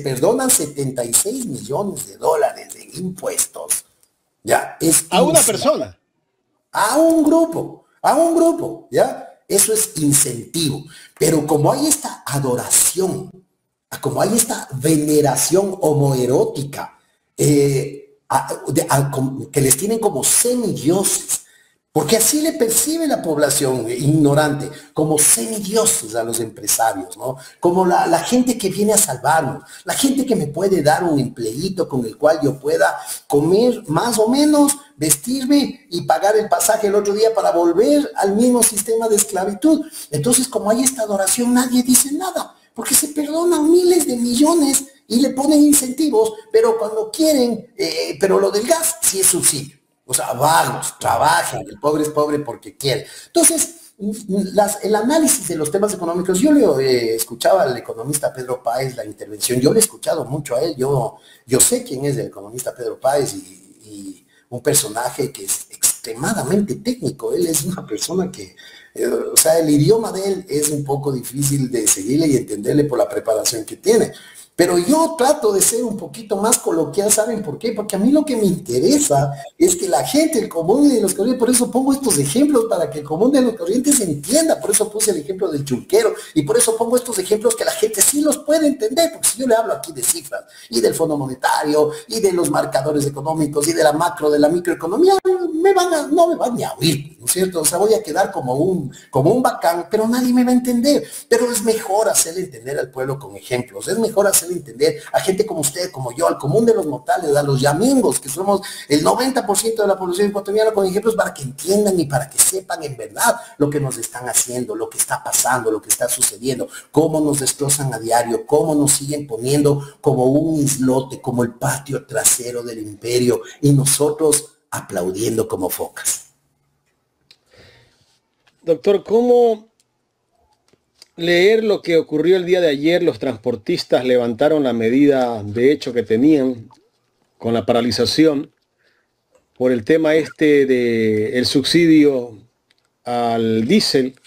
perdonan 76 millones de dólares en impuestos, ya es a una persona, a un grupo, ya eso es incentivo. Pero como hay esta adoración como hay esta veneración homoerótica que les tienen como semidioses, porque así le percibe la población ignorante, como semidioses a los empresarios, ¿no? Como la gente que viene a salvarnos, la gente que me puede dar un empleíto con el cual yo pueda comer más o menos, vestirme y pagar el pasaje el otro día para volver al mismo sistema de esclavitud. Entonces, como hay esta adoración, nadie dice nada, porque se perdonan miles de millones y le ponen incentivos, pero cuando quieren, pero lo del gas sí es subsidio. O sea, vagos, trabajan, el pobre es pobre porque quiere. Entonces, el análisis de los temas económicos, yo le escuchaba al economista Pedro Páez la intervención, yo le he escuchado mucho a él, yo sé quién es el economista Pedro Páez y un personaje que es extremadamente técnico. Él es una persona que, o sea, el idioma de él es un poco difícil de seguirle y entenderle por la preparación que tiene. Pero yo trato de ser un poquito más coloquial, ¿saben por qué? Porque a mí lo que me interesa es que la gente, el común de los corrientes, por eso pongo estos ejemplos para que el común de los corrientes entienda, por eso puse el ejemplo del chulquero, y por eso pongo estos ejemplos que la gente sí los puede entender, porque si yo le hablo aquí de cifras, y del Fondo Monetario, y de los marcadores económicos, y de la microeconomía, no me van ni a oír, ¿no es cierto? O sea, voy a quedar como un bacán, pero nadie me va a entender. Pero es mejor hacerle entender al pueblo con ejemplos, es mejor hacerle entender a gente como usted, como yo, al común de los mortales, a los yamingos, que somos el 90% de la población ecuatoriana, con ejemplos para que entiendan y para que sepan en verdad lo que nos están haciendo, lo que está pasando, lo que está sucediendo, cómo nos destrozan a diario, cómo nos siguen poniendo como un islote, como el patio trasero del imperio, y nosotros aplaudiendo como focas. Doctor, ¿cómo leer lo que ocurrió el día de ayer? Los transportistas levantaron la medida de hecho que tenían con la paralización por el tema del subsidio al diésel.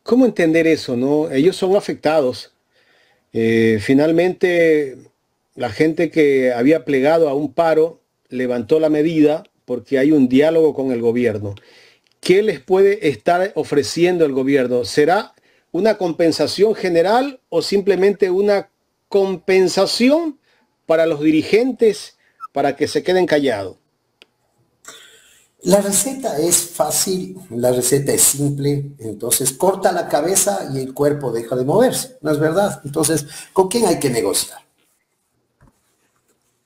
¿Cómo entender eso, no? Ellos son afectados. Finalmente, la gente que había plegado a un paro levantó la medida porque hay un diálogo con el gobierno. ¿Qué les puede estar ofreciendo el gobierno? ¿Será una compensación general o simplemente una compensación para los dirigentes para que se queden callados? La receta es fácil, la receta es simple, entonces corta la cabeza y el cuerpo deja de moverse, ¿no es verdad? Entonces, ¿con quién hay que negociar?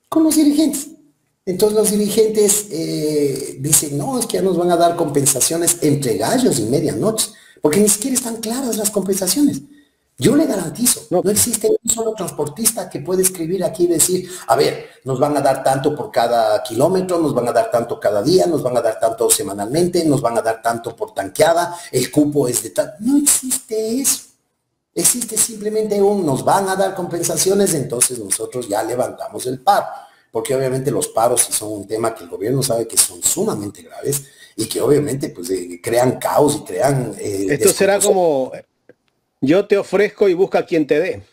Con los dirigentes. Entonces los dirigentes dicen, no, es que ya nos van a dar compensaciones entre gallos y medianoche, porque ni siquiera están claras las compensaciones. Yo le garantizo, no existe un solo transportista que puede escribir aquí y decir, a ver, nos van a dar tanto por cada kilómetro, nos van a dar tanto cada día, nos van a dar tanto semanalmente, nos van a dar tanto por tanqueada, el cupo es de tal. No existe eso. Existe simplemente nos van a dar compensaciones, entonces nosotros ya levantamos el paro. Porque obviamente los paros son un tema que el gobierno sabe que son sumamente graves y que obviamente pues crean caos y crean... Esto será como, yo te ofrezco y busca quien te dé.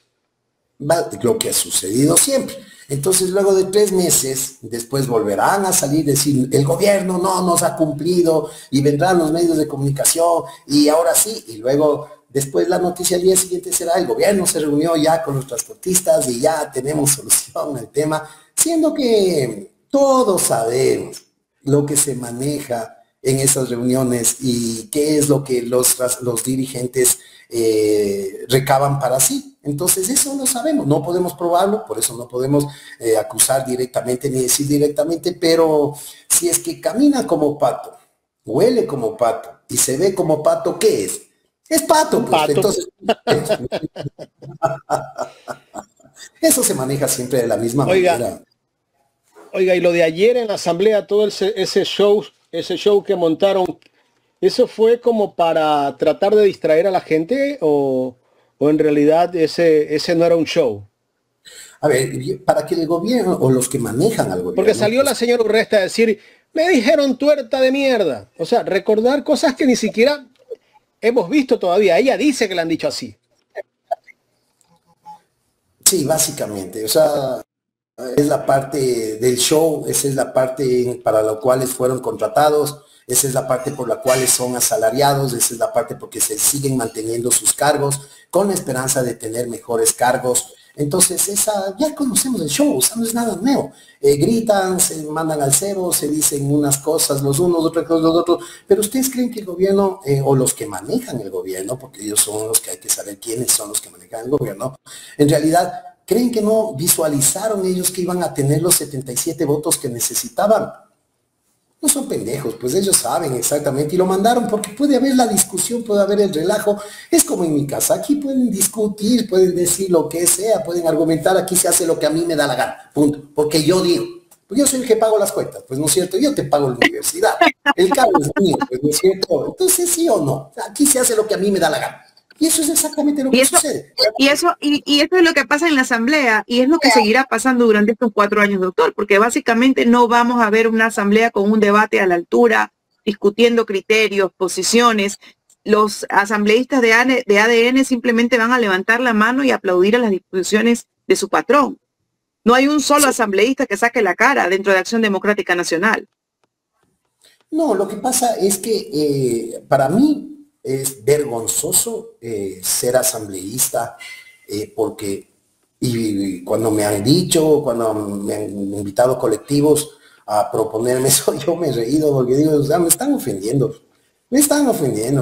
Lo que ha sucedido siempre. Entonces luego de 3 meses, después volverán a salir y decir, el gobierno no nos ha cumplido, y vendrán los medios de comunicación y ahora sí, y luego... Después la noticia al día siguiente será, el gobierno se reunió ya con los transportistas y ya tenemos solución al tema, siendo que todos sabemos lo que se maneja en esas reuniones y qué es lo que los dirigentes recaban para sí. Entonces eso lo sabemos, no podemos probarlo, por eso no podemos acusar directamente ni decir directamente, pero si es que camina como pato, huele como pato y se ve como pato, ¿qué es? Es pato, pues. Pato. Entonces, eso se maneja siempre de la misma manera. Oiga, y lo de ayer en la asamblea, todo ese show que montaron, ¿eso fue como para tratar de distraer a la gente o en realidad ese no era un show? A ver, para que el gobierno o los que manejan al gobierno... Porque salió la señora Urresta a decir, me dijeron tuerta de mierda. O sea, recordar cosas que ni siquiera hemos visto todavía. Ella dice que le han dicho así. Sí, básicamente. O sea, es la parte del show, esa es la parte para la cual fueron contratados, esa es la parte por la cual son asalariados, esa es la parte porque se siguen manteniendo sus cargos con la esperanza de tener mejores cargos Entonces, ya conocemos el show, o sea, no es nada nuevo. Gritan, se mandan al cebo, se dicen unas cosas los unos, otras cosas los otros, pero ustedes creen que el gobierno, o los que manejan el gobierno, porque ellos son los que hay que saber quiénes son los que manejan el gobierno, en realidad, ¿creen que no visualizaron ellos que iban a tener los 77 votos que necesitaban? No son pendejos, pues ellos saben exactamente y lo mandaron porque puede haber la discusión, puede haber el relajo. Es como en mi casa, aquí pueden discutir, pueden decir lo que sea, pueden argumentar, aquí se hace lo que a mí me da la gana, punto. Porque yo digo, pues yo soy el que pago las cuentas, pues no es cierto, yo te pago la universidad, el cargo es mío, pues no es cierto. Entonces sí o no, aquí se hace lo que a mí me da la gana. Y eso es exactamente lo que sucede. Y eso es lo que pasa en la asamblea y es lo que seguirá pasando durante estos 4 años, doctor, porque básicamente no vamos a ver una asamblea con un debate a la altura, discutiendo criterios, posiciones. Los asambleístas de ADN simplemente van a levantar la mano y aplaudir a las disposiciones de su patrón. No hay un solo asambleísta que saque la cara dentro de Acción Democrática Nacional. No, lo que pasa es que para mí es vergonzoso ser asambleísta porque, y cuando me han dicho, cuando me han invitado colectivos a proponerme eso, yo me he reído porque digo, o sea, me están ofendiendo,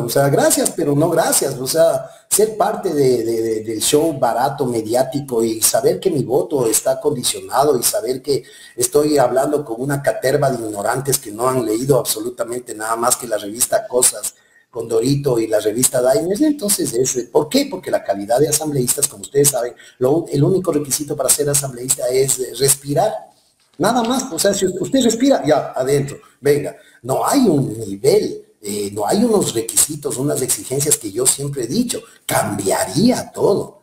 o sea, gracias, pero no gracias, o sea, ser parte del show barato, mediático y saber que mi voto está condicionado y saber que estoy hablando con una caterva de ignorantes que no han leído absolutamente nada más que la revista Cosas, con Dorito y la revista Diners, entonces ¿por qué? Porque la calidad de asambleístas, como ustedes saben, el único requisito para ser asambleísta es respirar, nada más, o sea, si usted respira, ya, adentro, venga, no hay un nivel, no hay unos requisitos, unas exigencias que yo siempre he dicho, cambiaría todo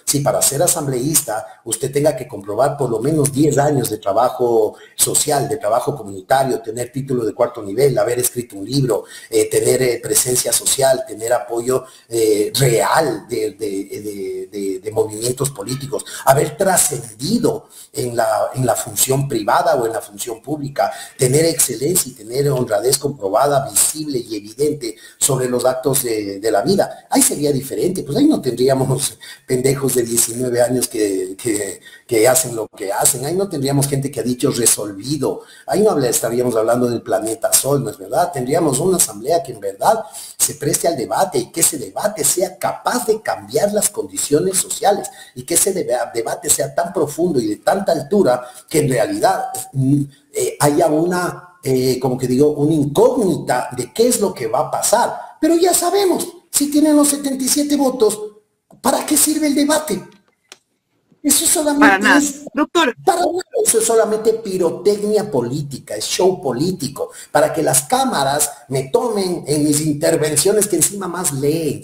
si para ser asambleísta usted tenga que comprobar por lo menos 10 años de trabajo social, de trabajo comunitario, tener título de 4º nivel, haber escrito un libro, tener presencia social, tener apoyo real de movimientos políticos, haber trascendido en la función privada o en la función pública, tener excelencia y tener honradez comprobada, visible y evidente sobre los actos de la vida. Ahí sería diferente, pues ahí no tendríamos pendejos de 19 años que hacen lo que hacen, ahí no tendríamos gente que ha dicho resolvido, ahí no estaríamos hablando del planeta Sol, ¿no es verdad? Tendríamos una asamblea que en verdad se preste al debate y que ese debate sea capaz de cambiar las condiciones sociales y que ese debate sea tan profundo y de tanta altura que en realidad haya una incógnita de qué es lo que va a pasar. Pero ya sabemos, si tienen los 77 votos, ¿para qué sirve el debate? Eso solamente para nada. Doctor. Eso es solamente pirotecnia política, es show político, para que las cámaras me tomen en mis intervenciones que encima más leen.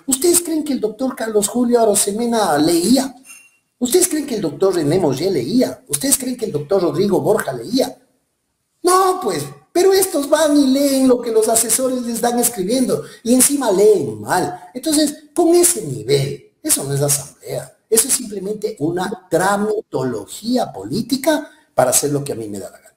¿Ustedes creen que el doctor Carlos Julio Arosemena leía? ¿Ustedes creen que el doctor René Mollé leía? ¿Ustedes creen que el doctor Rodrigo Borja leía? No, pues, pero estos van y leen lo que los asesores les dan escribiendo y encima leen mal. Entonces, con ese nivel, eso no es asamblea, eso es simplemente una tramitología política para hacer lo que a mí me da la gana.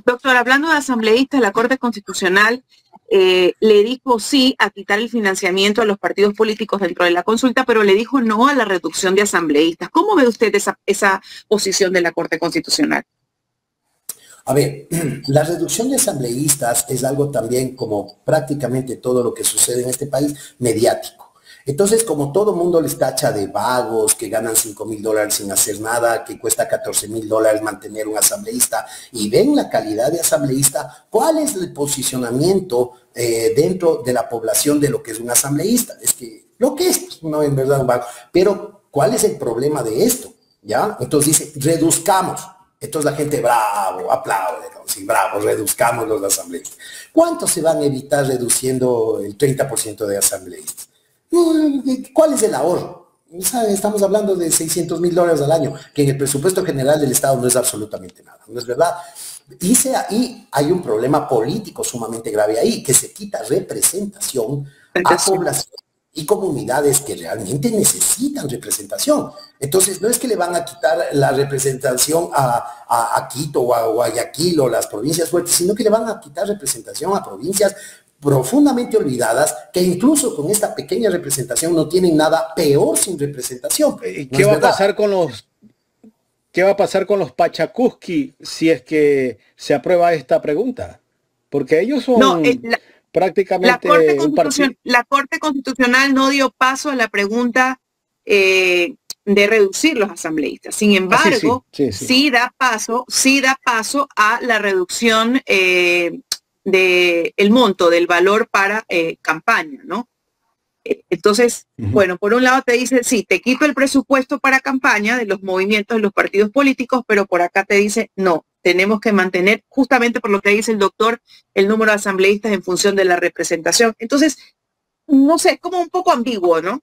Doctor, hablando de asambleístas, la Corte Constitucional le dijo sí a quitar el financiamiento a los partidos políticos dentro de la consulta, pero le dijo no a la reducción de asambleístas. ¿Cómo ve usted esa posición de la Corte Constitucional? A ver, la reducción de asambleístas es algo también, como prácticamente todo lo que sucede en este país, mediático. Entonces, como todo mundo les tacha de vagos, que ganan $5,000 sin hacer nada, que cuesta $14,000 mantener un asambleísta, y ven la calidad de asambleísta, ¿cuál es el posicionamiento dentro de la población de lo que es un asambleísta? Es que lo que es, no en verdad un vago. Pero, ¿cuál es el problema de esto? ¿Ya? Entonces dice, reduzcamos. Entonces la gente, bravo, aplaude, ¿no? Sí, bravo, reduzcamos los asambleístas. ¿Cuánto se van a evitar reduciendo el 30% de asambleístas? ¿Cuál es el ahorro? Estamos hablando de $600,000 al año, que en el presupuesto general del Estado no es absolutamente nada, ¿no es verdad? Y ahí hay un problema político sumamente grave ahí, que se quita representación a población y comunidades que realmente necesitan representación. Entonces, no es que le van a quitar la representación a Quito o a Guayaquil o las provincias fuertes, sino que le van a quitar representación a provincias profundamente olvidadas, que incluso con esta pequeña representación no tienen nada, peor sin representación. ¿Y qué va a pasar con los Pachacuski si es que se aprueba esta pregunta? Porque ellos son prácticamente la Corte Constitucional no dio paso a la pregunta de reducir los asambleístas. Sin embargo, sí da paso a la reducción del monto, del valor para campaña, ¿no? Entonces, bueno, por un lado te dice, sí, te quito el presupuesto para campaña de los movimientos de los partidos políticos, pero por acá te dice, no, tenemos que mantener, justamente por lo que dice el doctor, el número de asambleístas en función de la representación. Entonces, no sé, es como un poco ambiguo, ¿no?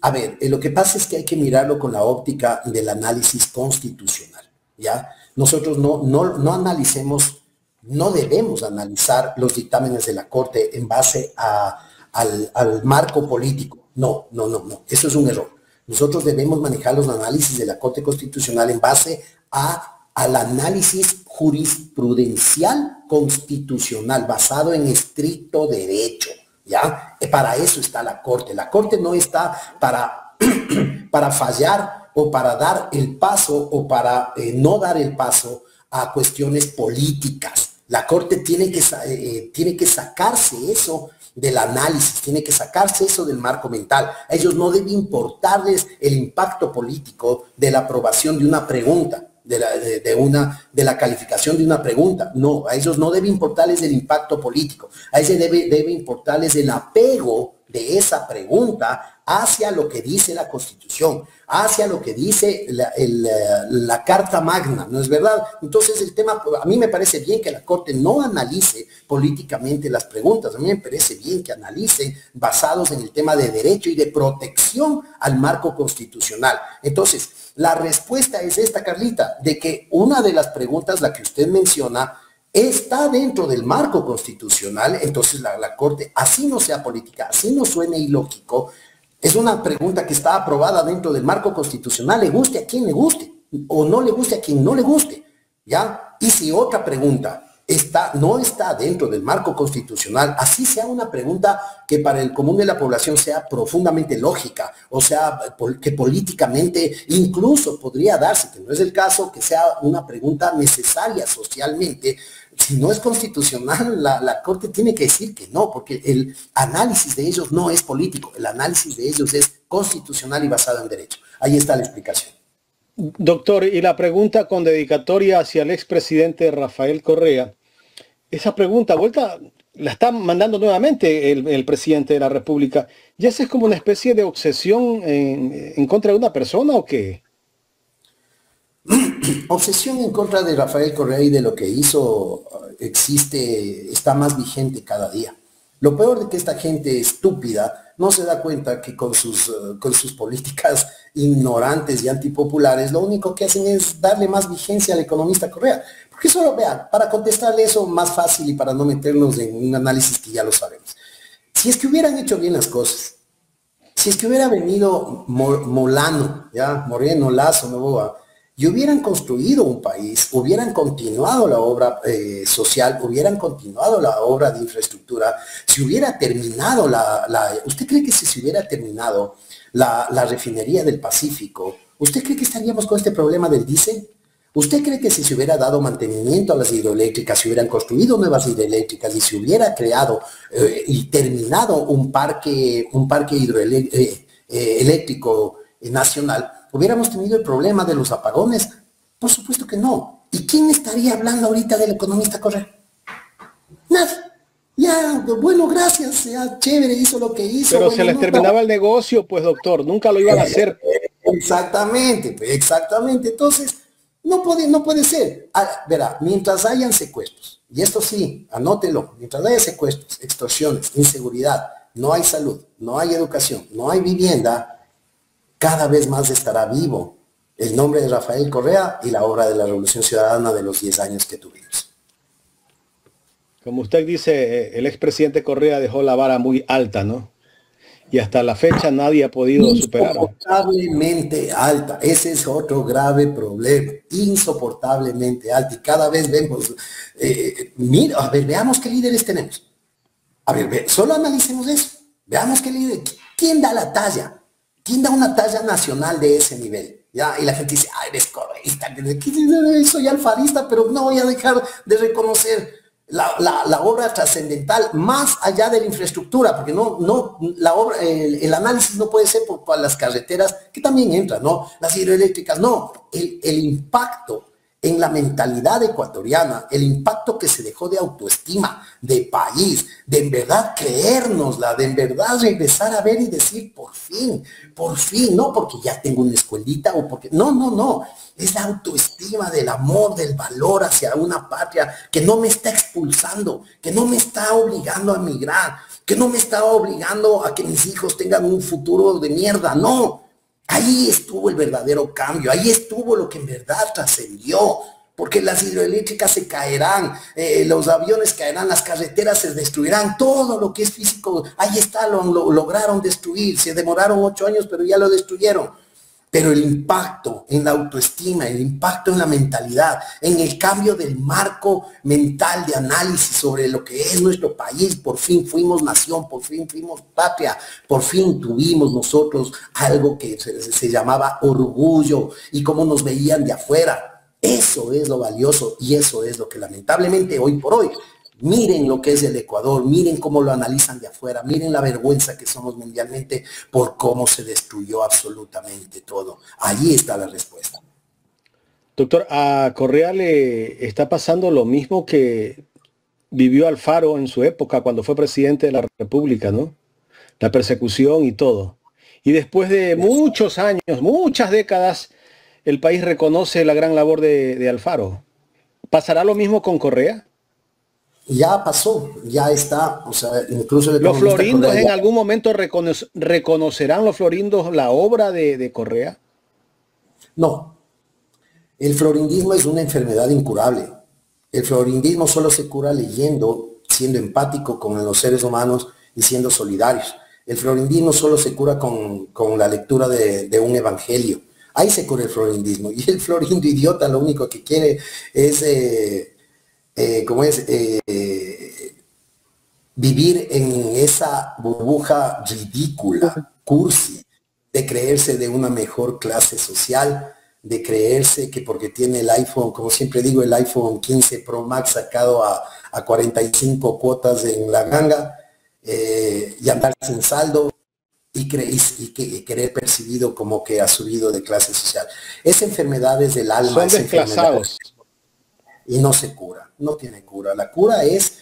A ver, lo que pasa es que hay que mirarlo con la óptica del análisis constitucional, ¿ya? Nosotros no analicemos, no debemos analizar los dictámenes de la Corte en base al marco político. No, eso es un error. Nosotros debemos manejar los análisis de la Corte Constitucional en base al análisis jurisprudencial constitucional basado en estricto derecho, ¿ya? Para eso está la Corte. La Corte no está para fallar o para dar el paso o para no dar el paso a cuestiones políticas. La Corte tiene que sacarse eso del análisis, tiene que sacarse eso del marco mental. A ellos no debe importarles el impacto político de la aprobación de una pregunta, de la calificación de una pregunta. No, a ellos no debe importarles el impacto político. A ellos debe importarles el apego de esa pregunta hacia lo que dice la Constitución, hacia lo que dice la Carta Magna, ¿no es verdad? Entonces el tema, a mí me parece bien que la Corte no analice políticamente las preguntas, a mí me parece bien que analice basados en el tema de derecho y de protección al marco constitucional. Entonces, la respuesta es esta, Carlita, de que una de las preguntas, la que usted menciona, está dentro del marco constitucional. Entonces la Corte, así no sea política, así no suene ilógico, es una pregunta que está aprobada dentro del marco constitucional, le guste a quien le guste, o no le guste a quien no le guste, ¿ya? Y si otra pregunta no está dentro del marco constitucional, así sea una pregunta que para el común de la población sea profundamente lógica, o sea, que políticamente incluso podría darse, que no es el caso, que sea una pregunta necesaria socialmente. Si no es constitucional, la Corte tiene que decir que no, porque el análisis de ellos no es político, el análisis de ellos es constitucional y basado en derecho. Ahí está la explicación. Doctor, y la pregunta con dedicatoria hacia el expresidente Rafael Correa, esa pregunta vuelta la está mandando nuevamente el presidente de la República. ¿Ya es como una especie de obsesión en contra de una persona o qué? Obsesión en contra de Rafael Correa y de lo que hizo está más vigente cada día. Lo peor de que esta gente estúpida no se da cuenta que con sus políticas ignorantes y antipopulares, lo único que hacen es darle más vigencia al economista Correa. Porque solo, vean, para contestarle eso más fácil y para no meternos en un análisis que ya lo sabemos. Si es que hubieran hecho bien las cosas, si es que hubiera venido Molano, ya, Moreno, Lazo, Novoa, y hubieran construido un país, hubieran continuado la obra social, hubieran continuado la obra de infraestructura, si hubiera terminado ¿usted cree que si se hubiera terminado la refinería del Pacífico, usted cree que estaríamos con este problema del diésel? ¿Usted cree que si se hubiera dado mantenimiento a las hidroeléctricas, si hubieran construido nuevas hidroeléctricas y se hubiera creado y terminado un parque eléctrico nacional, hubiéramos tenido el problema de los apagones? Por supuesto que no. ¿Y quién estaría hablando ahorita del economista Correa? Nada. Ya, bueno, gracias, ya, chévere, hizo lo que hizo. Pero bueno, se les terminaba el negocio, pues, doctor, nunca lo iban a hacer. Exactamente. Entonces, no puede ser. Verá, mientras hayan secuestros, y esto sí, anótelo, mientras haya secuestros, extorsiones, inseguridad, no hay salud, no hay educación, no hay vivienda, cada vez más estará vivo el nombre de Rafael Correa y la obra de la Revolución Ciudadana de los 10 años que tuvimos. Como usted dice, el expresidente Correa dejó la vara muy alta, ¿no? Y hasta la fecha nadie ha podido superarla. Insoportablemente alta. Ese es otro grave problema. Insoportablemente alta. Y cada vez vemos, mira, a ver, veamos qué líderes tenemos. A ver, solo analicemos eso. Veamos quién da la talla. ¿Quién da una talla nacional de ese nivel? ¿Ya? Y la gente dice, ay, eres correísta, soy alfarista, pero no voy a dejar de reconocer la obra trascendental más allá de la infraestructura, porque la obra, el análisis no puede ser por las carreteras, que también entran, ¿no? Las hidroeléctricas, no. El impacto en la mentalidad ecuatoriana, el impacto que se dejó de autoestima, de país, de en verdad creérnosla, de en verdad regresar a ver y decir, por fin, no porque ya tengo una escuelita o porque, no, es la autoestima del amor, del valor hacia una patria que no me está expulsando, que no me está obligando a emigrar, que no me está obligando a que mis hijos tengan un futuro de mierda, no. Ahí estuvo el verdadero cambio, ahí estuvo lo que en verdad trascendió, porque las hidroeléctricas se caerán, los aviones caerán, las carreteras se destruirán, todo lo que es físico, ahí está, lo lograron destruir, se demoraron 8 años, pero ya lo destruyeron. Pero el impacto en la autoestima, el impacto en la mentalidad, en el cambio del marco mental de análisis sobre lo que es nuestro país, por fin fuimos nación, por fin fuimos patria, por fin tuvimos nosotros algo que se llamaba orgullo y cómo nos veían de afuera. Eso es lo valioso y eso es lo que lamentablemente hoy por hoy, miren lo que es el Ecuador, miren cómo lo analizan de afuera, miren la vergüenza que somos mundialmente por cómo se destruyó absolutamente todo. Allí está la respuesta. Doctor, a Correa le está pasando lo mismo que vivió Alfaro en su época cuando fue presidente de la República, ¿no? La persecución y todo. Y después de muchos años, muchas décadas, el país reconoce la gran labor de Alfaro. ¿Pasará lo mismo con Correa? Ya pasó, ya está, o sea, incluso... ¿Los florindos en algún momento reconocerán los florindos la obra de Correa? No, el florindismo es una enfermedad incurable. El florindismo solo se cura leyendo, siendo empático con los seres humanos y siendo solidarios. El florindismo solo se cura con la lectura de un evangelio. Ahí se cura el florindismo. Y el florindo idiota lo único que quiere es... vivir en esa burbuja ridícula, cursi, de creerse de una mejor clase social, de creerse que porque tiene el iPhone, como siempre digo, el iPhone 15 Pro Max sacado a 45 cuotas en la ganga, y andar sin saldo y querer percibido como que ha subido de clase social. Es enfermedades del alma. Son desplazados. Y no se cura, no tiene cura. La cura es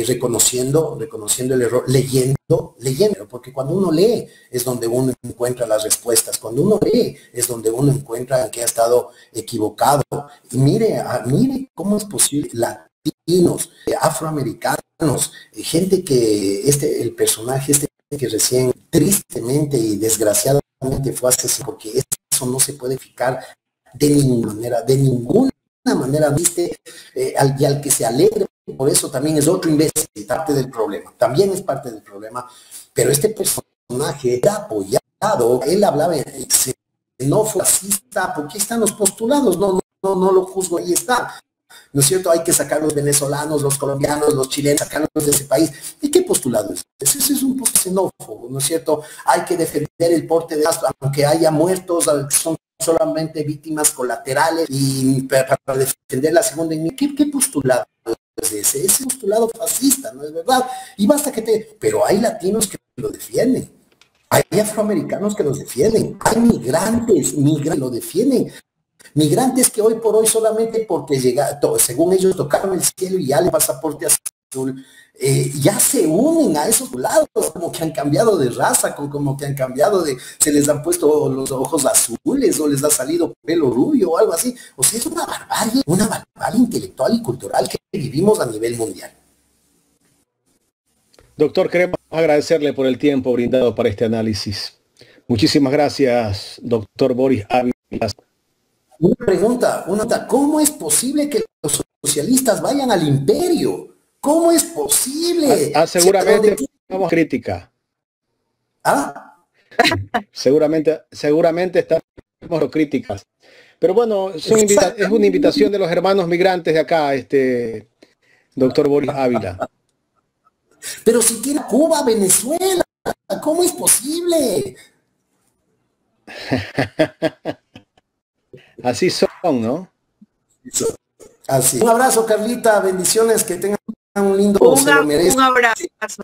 reconociendo el error, leyendo, porque cuando uno lee es donde uno encuentra las respuestas, cuando uno lee es donde uno encuentra que ha estado equivocado. Y mire cómo es posible, latinos, afroamericanos, gente que el personaje que recién tristemente y desgraciadamente fue asesinado, porque eso no se puede fijar de ninguna manera, viste, al que se alegre por eso también es otro imbécil, parte del problema, también es parte del problema, pero este personaje era apoyado, él hablaba, no fue racista, porque están los postulados, no lo juzgo, ahí está, ¿no es cierto? Hay que sacar los venezolanos, los colombianos, los chilenos, sacarlos de ese país. ¿Y qué postulado es? Ese es un postulado xenófobo, ¿no es cierto? Hay que defender el porte de armas, aunque haya muertos, son solamente víctimas colaterales, y para defender la segunda inmigración. ¿Qué postulado es ese? Ese postulado fascista, ¿no es verdad? Y basta pero hay latinos que lo defienden, hay afroamericanos que los defienden, hay migrantes lo defienden. Migrantes que hoy por hoy solamente porque según ellos tocaron el cielo y ya el pasaporte azul, ya se unen a esos lados, como que han cambiado de raza, como que han cambiado se les han puesto los ojos azules o les ha salido pelo rubio o algo así. O sea, es una barbarie intelectual y cultural que vivimos a nivel mundial. Doctor, queremos agradecerle por el tiempo brindado para este análisis. Muchísimas gracias, doctor Boris Ávila. Una pregunta, ¿cómo es posible que los socialistas vayan al imperio? ¿Cómo es posible? Seguramente estamos crítica. Seguramente estamos críticas. Pero bueno, es una invitación de los hermanos migrantes de acá, doctor Boris Ávila. Pero si tiene Cuba, Venezuela, ¿cómo es posible? Así son, ¿no? Así. Un abrazo, Carlita, bendiciones, que tengan un lindo, se lo merece.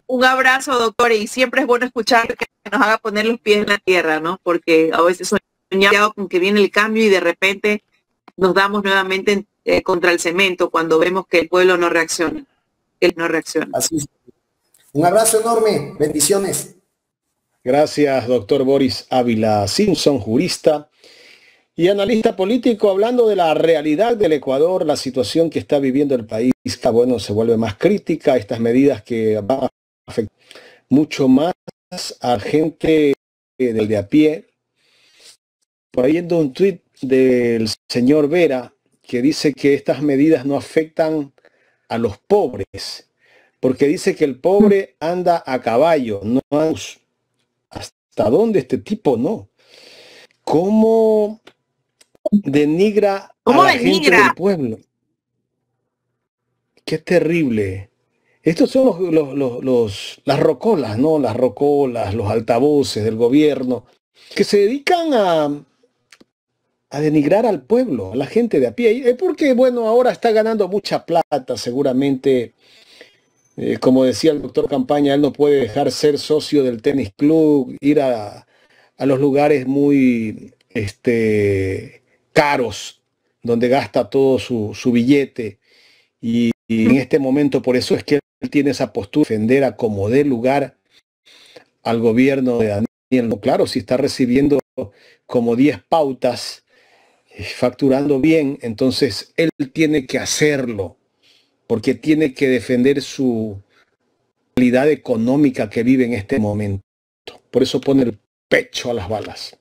Un abrazo, doctor, y siempre es bueno escuchar que nos haga poner los pies en la tierra, ¿no? Porque a veces soñamos con que viene el cambio y de repente nos damos nuevamente contra el cemento cuando vemos que el pueblo no reacciona. Él no reacciona. Así es. Un abrazo enorme, bendiciones. Gracias, doctor Boris Ávila Simpson, jurista y analista político, hablando de la realidad del Ecuador, la situación que está viviendo el país. Bueno, se vuelve más crítica, estas medidas que van a afectar mucho más a gente del de a pie. Por ahí viendo un tuit del señor Vera que dice que estas medidas no afectan a los pobres, porque dice que el pobre anda a caballo, no anda. ¿Hasta dónde este tipo no? ¿Cómo denigra a la gente del pueblo? Qué terrible. Estos son las rocolas, ¿no? Las rocolas, los altavoces del gobierno, que se dedican a denigrar al pueblo, a la gente de a pie. Porque, bueno, ahora está ganando mucha plata, seguramente. Como decía el doctor Campaña, él no puede dejar ser socio del tenis club, ir a los lugares muy caros, donde gasta todo su billete. Y en este momento, por eso es que él tiene esa postura de defender a como dé lugar al gobierno de Daniel. Claro, si está recibiendo como 10 pautas, facturando bien, entonces él tiene que hacerlo, porque tiene que defender su realidad económica que vive en este momento. Por eso pone el pecho a las balas.